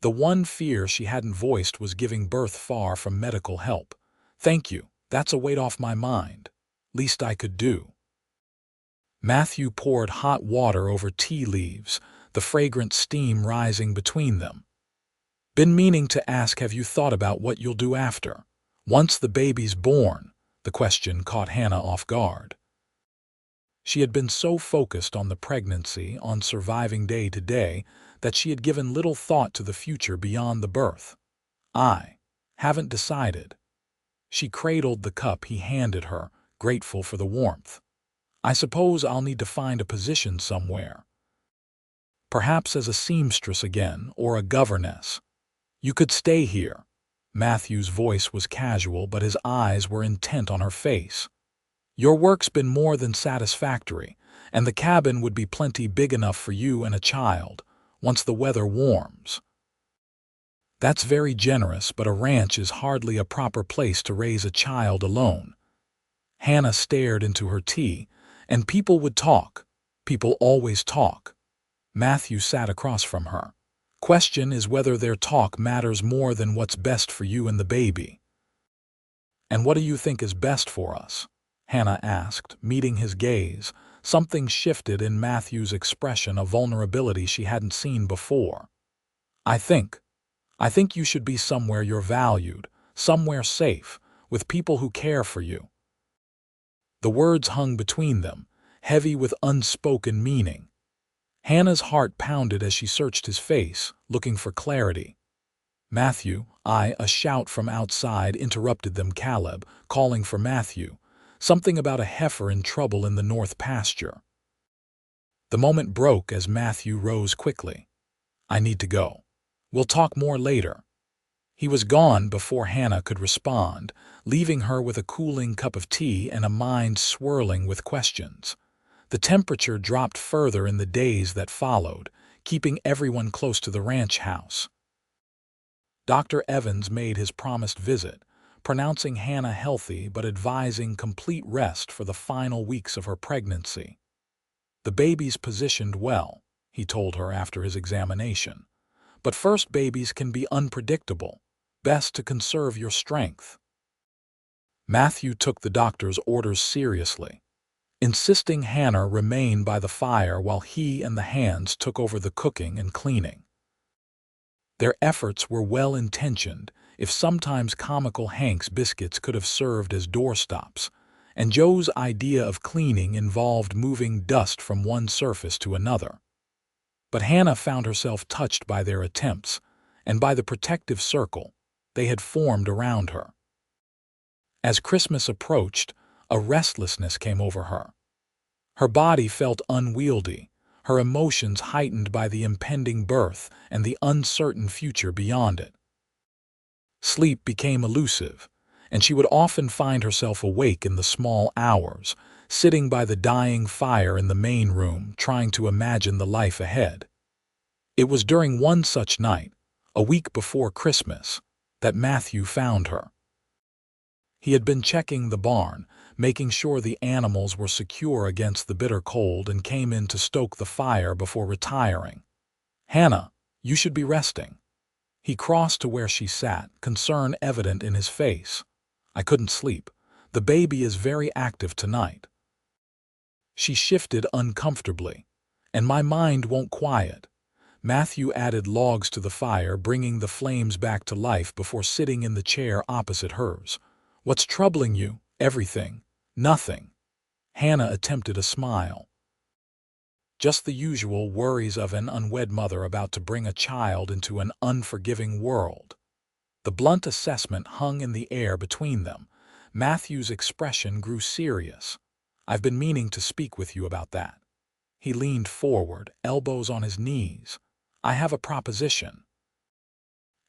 The one fear she hadn't voiced was giving birth far from medical help. "Thank you, that's a weight off my mind. Least I could do." Matthew poured hot water over tea leaves, the fragrant steam rising between them. "Been meaning to ask, have you thought about what you'll do after? Once the baby's born?" The question caught Hannah off guard. She had been so focused on the pregnancy, on surviving day to day, that she had given little thought to the future beyond the birth. "I haven't decided." She cradled the cup he handed her, grateful for the warmth. "I suppose I'll need to find a position somewhere. Perhaps as a seamstress again, or a governess." "You could stay here." Matthew's voice was casual, but his eyes were intent on her face. "Your work's been more than satisfactory, and the cabin would be plenty big enough for you and a child, once the weather warms." "That's very generous, but a ranch is hardly a proper place to raise a child alone." Hannah stared into her tea, and people would talk. People always talk. Matthew sat across from her. "Question is whether their talk matters more than what's best for you and the baby." "And what do you think is best for us?" Hannah asked, meeting his gaze. Something shifted in Matthew's expression, a vulnerability she hadn't seen before. I think you should be somewhere you're valued, somewhere safe, with people who care for you." The words hung between them, heavy with unspoken meaning. Hannah's heart pounded as she searched his face, looking for clarity. "Matthew, A shout from outside interrupted them, Caleb, calling for Matthew. Something about a heifer in trouble in the north pasture. The moment broke as Matthew rose quickly. "I need to go. We'll talk more later." He was gone before Hannah could respond, leaving her with a cooling cup of tea and a mind swirling with questions. The temperature dropped further in the days that followed, keeping everyone close to the ranch house. Dr. Evans made his promised visit, pronouncing Hannah healthy but advising complete rest for the final weeks of her pregnancy. "The baby's positioned well," he told her after his examination. "But first babies can be unpredictable. Best to conserve your strength." Matthew took the doctor's orders seriously, insisting Hannah remain by the fire while he and the hands took over the cooking and cleaning. Their efforts were well-intentioned, if sometimes comical Hank's biscuits could have served as doorstops, and Joe's idea of cleaning involved moving dust from one surface to another. But Hannah found herself touched by their attempts, and by the protective circle they had formed around her. As Christmas approached, a restlessness came over her. Her body felt unwieldy, her emotions heightened by the impending birth and the uncertain future beyond it. Sleep became elusive, and she would often find herself awake in the small hours, sitting by the dying fire in the main room, trying to imagine the life ahead. It was during one such night, a week before Christmas, that Matthew found her. He had been checking the barn, making sure the animals were secure against the bitter cold, and came in to stoke the fire before retiring. "Hannah, you should be resting." He crossed to where she sat, concern evident in his face. "I couldn't sleep. The baby is very active tonight." She shifted uncomfortably. "And my mind won't quiet." Matthew added logs to the fire, bringing the flames back to life before sitting in the chair opposite hers. "What's troubling you?" "Everything." "Nothing." Hannah attempted a smile. "Just the usual worries of an unwed mother about to bring a child into an unforgiving world." The blunt assessment hung in the air between them. Matthew's expression grew serious. "I've been meaning to speak with you about that." He leaned forward, elbows on his knees. "I have a proposition."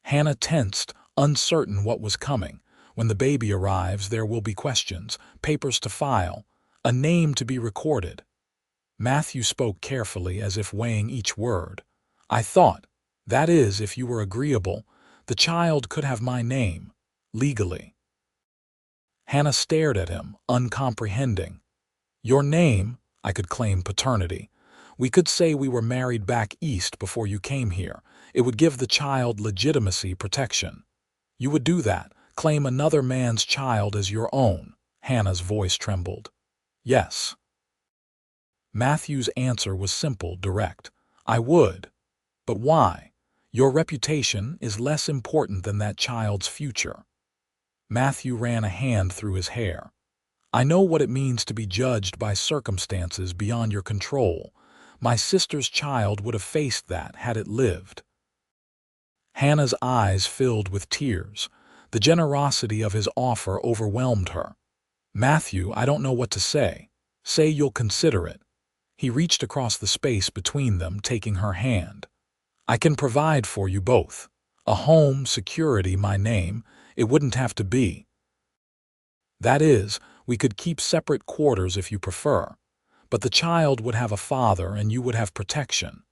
Hannah tensed, uncertain what was coming. When the baby arrives, there will be questions, papers to file, a name to be recorded. Matthew spoke carefully, as if weighing each word. "I thought, that is, if you were agreeable, the child could have my name, legally." Hannah stared at him, uncomprehending. "Your name?" "I could claim paternity. We could say we were married back east before you came here. It would give the child legitimacy, protection." "You would do that? Claim another man's child as your own?" Hannah's voice trembled. "Yes." Matthew's answer was simple, direct. "I would." "But why?" "Your reputation is less important than that child's future." Matthew ran a hand through his hair. "I know what it means to be judged by circumstances beyond your control. My sister's child would have faced that had it lived." Hannah's eyes filled with tears. The generosity of his offer overwhelmed her. "Matthew, I don't know what to say." "Say you'll consider it." He reached across the space between them, taking her hand. "I can provide for you both. A home, security, my name. It wouldn't have to be. That is, we could keep separate quarters if you prefer. But the child would have a father and you would have protection."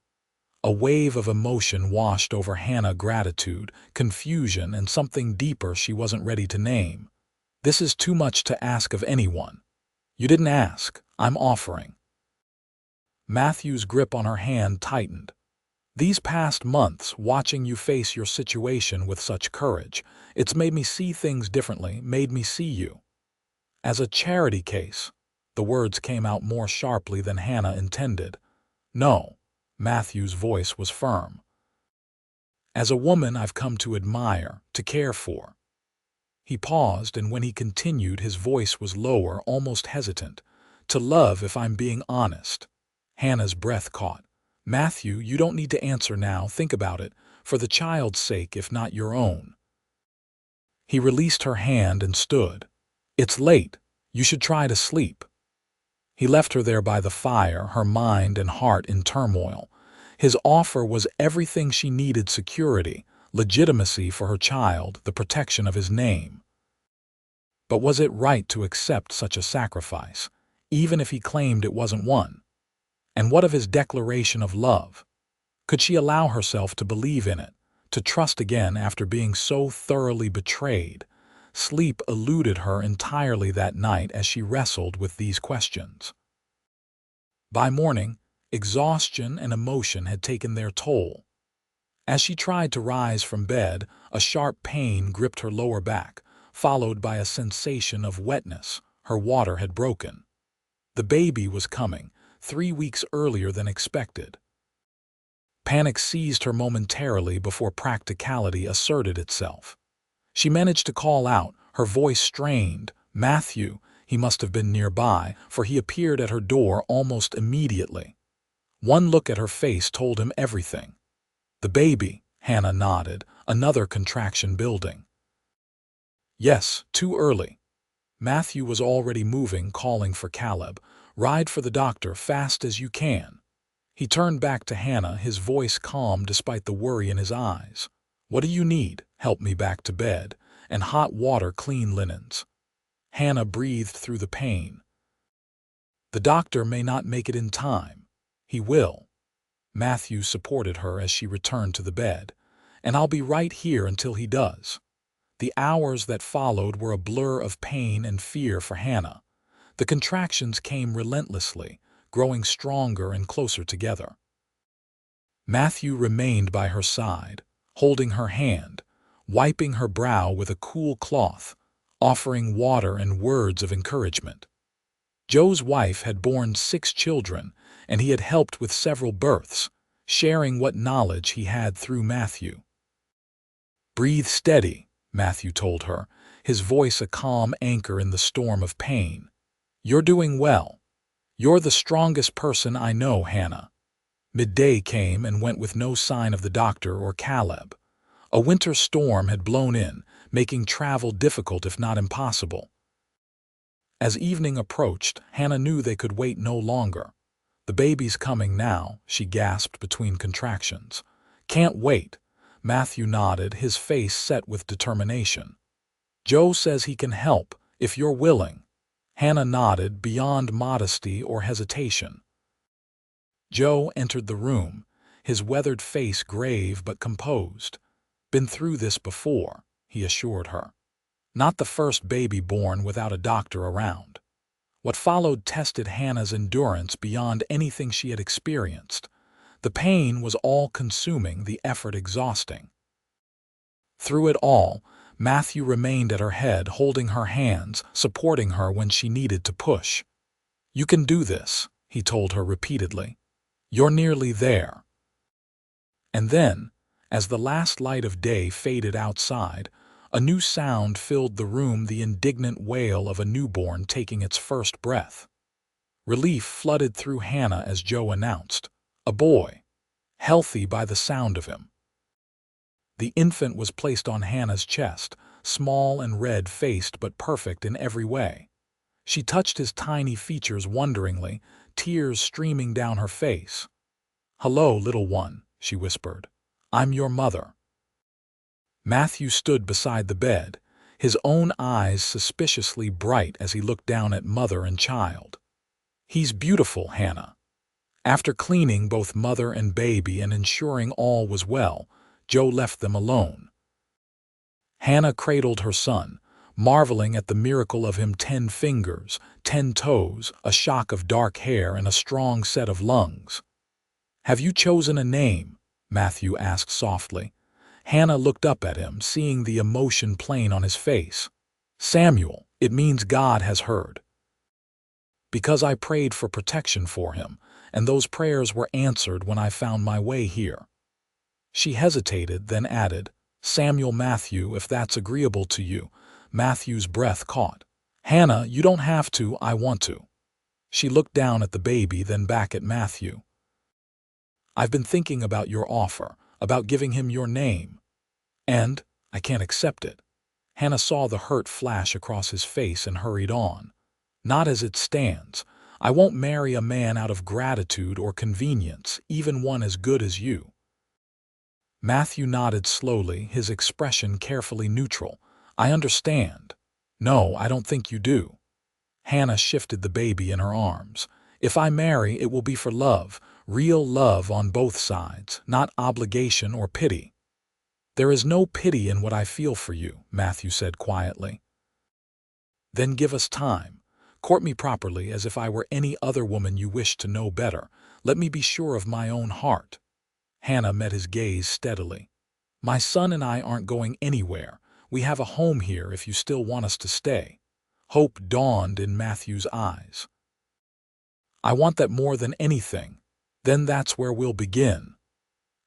A wave of emotion washed over Hannah, gratitude, confusion, and something deeper she wasn't ready to name. "This is too much to ask of anyone." "You didn't ask. I'm offering." Matthew's grip on her hand tightened. "These past months, watching you face your situation with such courage, it's made me see things differently, made me see you as a charity case." The words came out more sharply than Hannah intended. "No." Matthew's voice was firm. "As a woman I've come to admire, to care for." He paused, and when he continued, his voice was lower, almost hesitant. "To love, if I'm being honest." Hannah's breath caught. "Matthew, you don't need to answer now. Think about it, for the child's sake, if not your own." He released her hand and stood. "It's late. You should try to sleep." He left her there by the fire, her mind and heart in turmoil. His offer was everything she needed: security, legitimacy for her child, the protection of his name. But was it right to accept such a sacrifice, even if he claimed it wasn't one? And what of his declaration of love? Could she allow herself to believe in it, to trust again after being so thoroughly betrayed? Sleep eluded her entirely that night as she wrestled with these questions. By morning, exhaustion and emotion had taken their toll. As she tried to rise from bed, a sharp pain gripped her lower back, followed by a sensation of wetness. Her water had broken. The baby was coming, 3 weeks earlier than expected. Panic seized her momentarily before practicality asserted itself. She managed to call out, her voice strained, "Matthew." He must have been nearby, for he appeared at her door almost immediately. One look at her face told him everything. "The baby," Hannah nodded, another contraction building. "Yes, too early." Matthew was already moving, calling for Caleb. "Ride for the doctor, fast as you can." He turned back to Hannah, his voice calm despite the worry in his eyes. "What do you need? Help me back to bed, and hot water, clean linens." Hannah breathed through the pain. "The doctor may not make it in time." "He will." Matthew supported her as she returned to the bed. "And I'll be right here until he does." The hours that followed were a blur of pain and fear for Hannah. The contractions came relentlessly, growing stronger and closer together. Matthew remained by her side, holding her hand, wiping her brow with a cool cloth, offering water and words of encouragement. Joe's wife had borne 6 children, and he had helped with several births, sharing what knowledge he had through Matthew. "Breathe steady," Matthew told her, his voice a calm anchor in the storm of pain. "You're doing well. You're the strongest person I know, Hannah." Midday came and went with no sign of the doctor or Caleb. A winter storm had blown in, making travel difficult if not impossible. As evening approached, Hannah knew they could wait no longer. "The baby's coming now," she gasped between contractions. "Can't wait." Matthew nodded, his face set with determination. "Joe says he can help, if you're willing." Hannah nodded, beyond modesty or hesitation. Joe entered the room, his weathered face grave but composed. "Been through this before," he assured her. "Not the first baby born without a doctor around." What followed tested Hannah's endurance beyond anything she had experienced. The pain was all-consuming, the effort exhausting. Through it all, Matthew remained at her head, holding her hands, supporting her when she needed to push. "You can do this," he told her repeatedly. "You're nearly there." And then, as the last light of day faded outside, a new sound filled the room, the indignant wail of a newborn taking its first breath. Relief flooded through Hannah as Joe announced, "A boy. Healthy by the sound of him." The infant was placed on Hannah's chest, small and red-faced but perfect in every way. She touched his tiny features wonderingly, tears streaming down her face. "Hello, little one," she whispered. "I'm your mother." Matthew stood beside the bed, his own eyes suspiciously bright as he looked down at mother and child. "He's beautiful, Hannah." After cleaning both mother and baby and ensuring all was well, Joe left them alone. Hannah cradled her son, marveling at the miracle of him: 10 fingers, 10 toes, a shock of dark hair, and a strong set of lungs. "Have you chosen a name?" Matthew asked softly. Hannah looked up at him, seeing the emotion plain on his face. "Samuel, it means God has heard." "Because I prayed for protection for him, and those prayers were answered when I found my way here." She hesitated, then added, "Samuel Matthew, if that's agreeable to you." Matthew's breath caught. "Hannah, you don't have to, I want to." She looked down at the baby, then back at Matthew. "I've been thinking about your offer, about giving him your name. And I can't accept it." Hannah saw the hurt flash across his face and hurried on. "Not as it stands. I won't marry a man out of gratitude or convenience, even one as good as you." Matthew nodded slowly, his expression carefully neutral. "I understand." "No, I don't think you do." Hannah shifted the baby in her arms. "If I marry, it will be for love, real love on both sides, not obligation or pity." "There is no pity in what I feel for you," Matthew said quietly. "Then give us time. Court me properly as if I were any other woman you wish to know better. Let me be sure of my own heart." Hannah met his gaze steadily. "My son and I aren't going anywhere. We have a home here if you still want us to stay." Hope dawned in Matthew's eyes. "I want that more than anything. Then that's where we'll begin."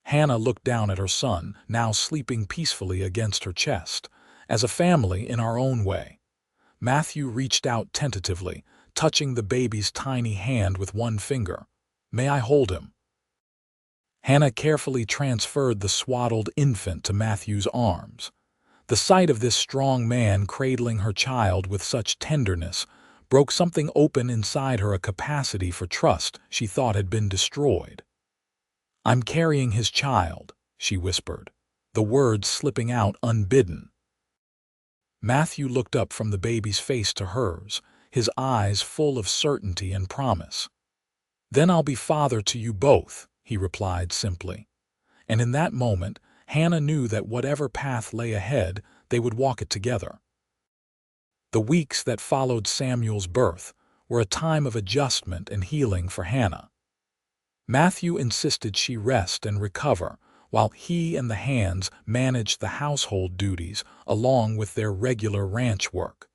Hannah looked down at her son, now sleeping peacefully against her chest. "As a family, in our own way." Matthew reached out tentatively, touching the baby's tiny hand with one finger. "May I hold him?" Hannah carefully transferred the swaddled infant to Matthew's arms. The sight of this strong man cradling her child with such tenderness broke something open inside her, a capacity for trust she thought had been destroyed. "I'm carrying his child," she whispered, the words slipping out unbidden. Matthew looked up from the baby's face to hers, his eyes full of certainty and promise. "Then I'll be father to you both," he replied simply. And in that moment, Hannah knew that whatever path lay ahead, they would walk it together. The weeks that followed Samuel's birth were a time of adjustment and healing for Hannah. Matthew insisted she rest and recover, while he and the hands managed the household duties along with their regular ranch work.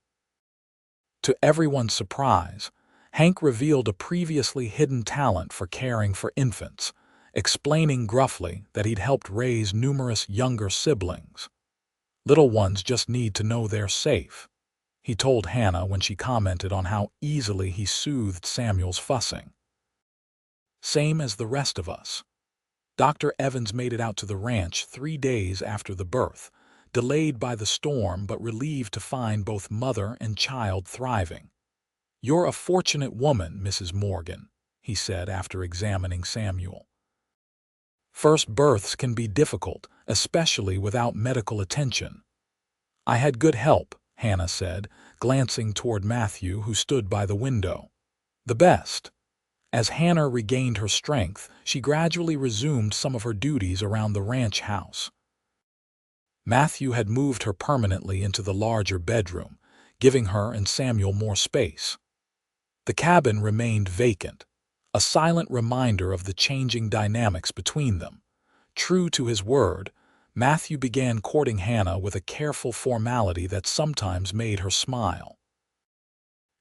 To everyone's surprise, Hank revealed a previously hidden talent for caring for infants, explaining gruffly that he'd helped raise numerous younger siblings. "Little ones just need to know they're safe," he told Hannah when she commented on how easily he soothed Samuel's fussing. "Same as the rest of us." Dr. Evans made it out to the ranch 3 days after the birth, delayed by the storm but relieved to find both mother and child thriving. "You're a fortunate woman, Mrs. Morgan," he said after examining Samuel. "First births can be difficult, especially without medical attention." "I had good help," Hannah said, glancing toward Matthew, who stood by the window. "The best." As Hannah regained her strength, she gradually resumed some of her duties around the ranch house. Matthew had moved her permanently into the larger bedroom, giving her and Samuel more space. The cabin remained vacant, a silent reminder of the changing dynamics between them. True to his word, Matthew began courting Hannah with a careful formality that sometimes made her smile.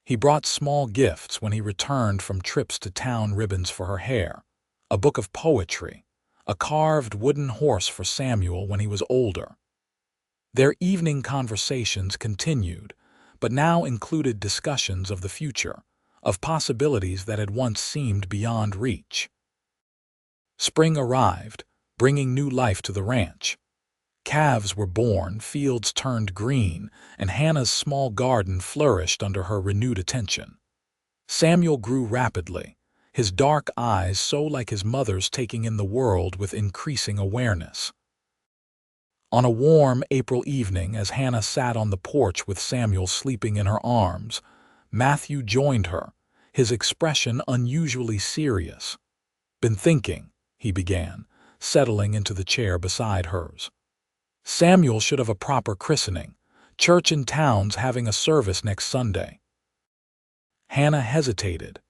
He brought small gifts when he returned from trips to town: ribbons for her hair, a book of poetry, a carved wooden horse for Samuel when he was older. Their evening conversations continued, but now included discussions of the future, of possibilities that had once seemed beyond reach. Spring arrived, bringing new life to the ranch. Calves were born, fields turned green, and Hannah's small garden flourished under her renewed attention. Samuel grew rapidly, his dark eyes so like his mother's, taking in the world with increasing awareness. On a warm April evening, as Hannah sat on the porch with Samuel sleeping in her arms, Matthew joined her, his expression unusually serious. "Been thinking," he began, settling into the chair beside hers. "Samuel should have a proper christening. Church in town's having a service next Sunday." Hannah hesitated.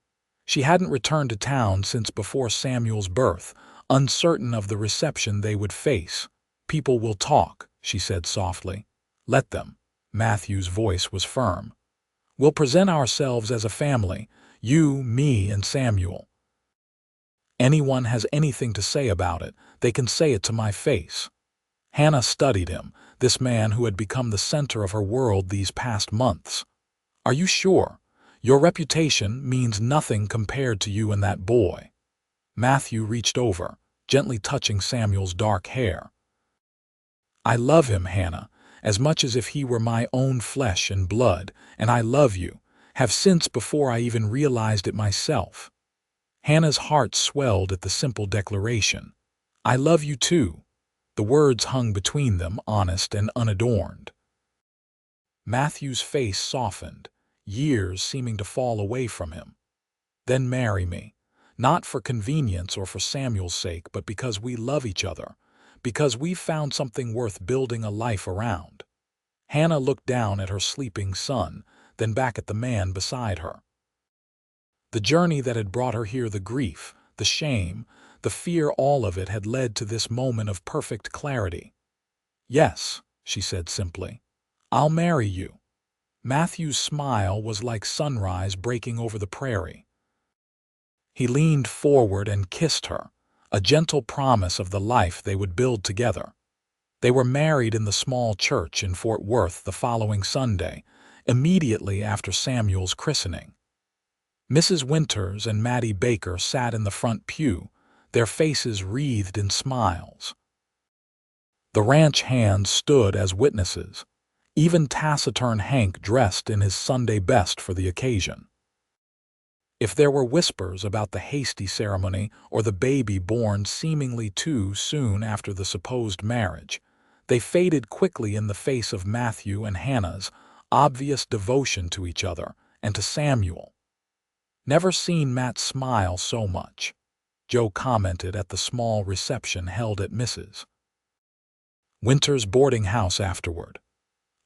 She hadn't returned to town since before Samuel's birth, uncertain of the reception they would face. "People will talk," she said softly. "Let them." Matthew's voice was firm. "We'll present ourselves as a family, you, me, and Samuel. Anyone has anything to say about it, they can say it to my face." Hannah studied him, this man who had become the center of her world these past months. "Are you sure? Your reputation means nothing compared to you and that boy." Matthew reached over, gently touching Samuel's dark hair. "I love him, Hannah, as much as if he were my own flesh and blood, and I love you, have since before I even realized it myself." Hannah's heart swelled at the simple declaration. "I love you too." The words hung between them, honest and unadorned. Matthew's face softened, years seeming to fall away from him. "Then marry me, not for convenience or for Samuel's sake, but because we love each other, because we've found something worth building a life around." Hannah looked down at her sleeping son, then back at the man beside her. The journey that had brought her here, the grief, the shame, the fear, all of it had led to this moment of perfect clarity. "Yes," she said simply, "I'll marry you." Matthew's smile was like sunrise breaking over the prairie. He leaned forward and kissed her, a gentle promise of the life they would build together. They were married in the small church in Fort Worth the following Sunday, immediately after Samuel's christening. Mrs. Winters and Mattie Baker sat in the front pew, their faces wreathed in smiles. The ranch hands stood as witnesses, even taciturn Hank dressed in his Sunday best for the occasion. If there were whispers about the hasty ceremony or the baby born seemingly too soon after the supposed marriage, they faded quickly in the face of Matthew and Hannah's obvious devotion to each other and to Samuel. "Never seen Matt smile so much," Joe commented at the small reception held at Mrs. Winter's boarding house afterward.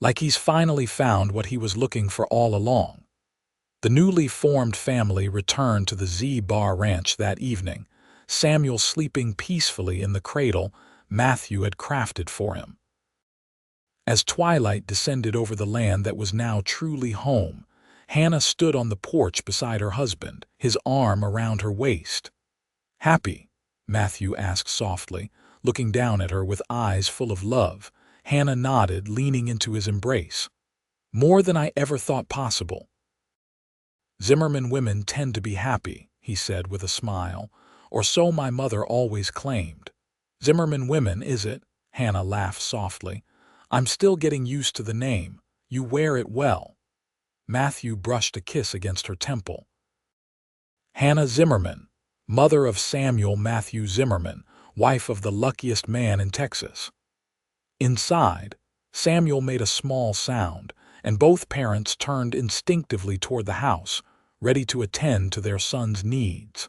"Like he's finally found what he was looking for all along." The newly formed family returned to the Z-Bar Ranch that evening, Samuel sleeping peacefully in the cradle Matthew had crafted for him. As twilight descended over the land that was now truly home, Hannah stood on the porch beside her husband, his arm around her waist. "Happy?" Matthew asked softly, looking down at her with eyes full of love. Hannah nodded, leaning into his embrace. "More than I ever thought possible." "Zimmerman women tend to be happy," he said with a smile, "or so my mother always claimed." "Zimmerman women, is it?" Hannah laughed softly. "I'm still getting used to the name. You wear it well." Matthew brushed a kiss against her temple. "Hannah Zimmerman, mother of Samuel Matthew Zimmerman, wife of the luckiest man in Texas." Inside, Samuel made a small sound, and both parents turned instinctively toward the house, ready to attend to their son's needs.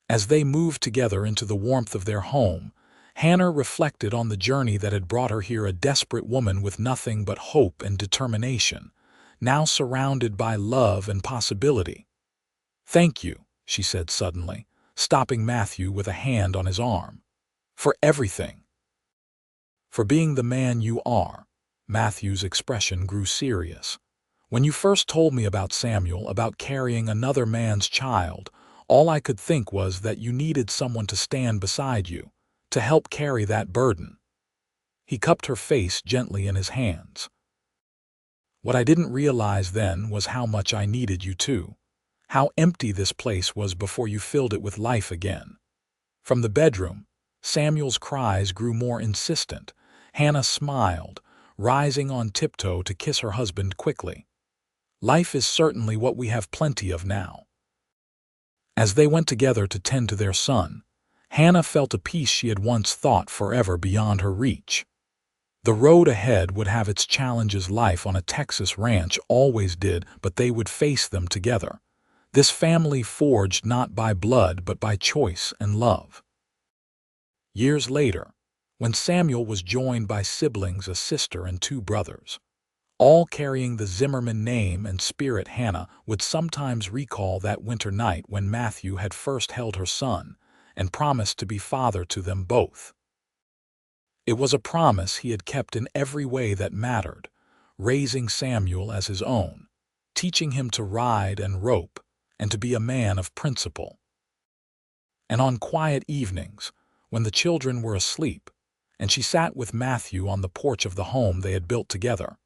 As they moved together into the warmth of their home, Hannah reflected on the journey that had brought her here, a desperate woman with nothing but hope and determination, now surrounded by love and possibility. "Thank you," she said suddenly, stopping Matthew with a hand on his arm. "For everything. For being the man you are." Matthew's expression grew serious. "When you first told me about Samuel, about carrying another man's child, all I could think was that you needed someone to stand beside you, to help carry that burden." He cupped her face gently in his hands. "What I didn't realize then was how much I needed you too. How empty this place was before you filled it with life again." From the bedroom, Samuel's cries grew more insistent. Hannah smiled, rising on tiptoe to kiss her husband quickly. "Life is certainly what we have plenty of now." As they went together to tend to their son, Hannah felt a peace she had once thought forever beyond her reach. The road ahead would have its challenges, life on a Texas ranch always did, but they would face them together. This family forged not by blood but by choice and love. Years later, when Samuel was joined by siblings, a sister and two brothers, all carrying the Zimmerman name and spirit, Hannah would sometimes recall that winter night when Matthew had first held her son and promised to be father to them both. It was a promise he had kept in every way that mattered, raising Samuel as his own, teaching him to ride and rope, and to be a man of principle. And on quiet evenings, when the children were asleep, and she sat with Matthew on the porch of the home they had built together,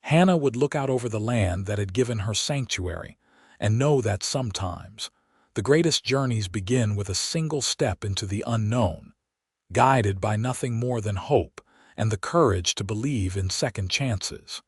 Hannah would look out over the land that had given her sanctuary and know that sometimes the greatest journeys begin with a single step into the unknown, guided by nothing more than hope and the courage to believe in second chances.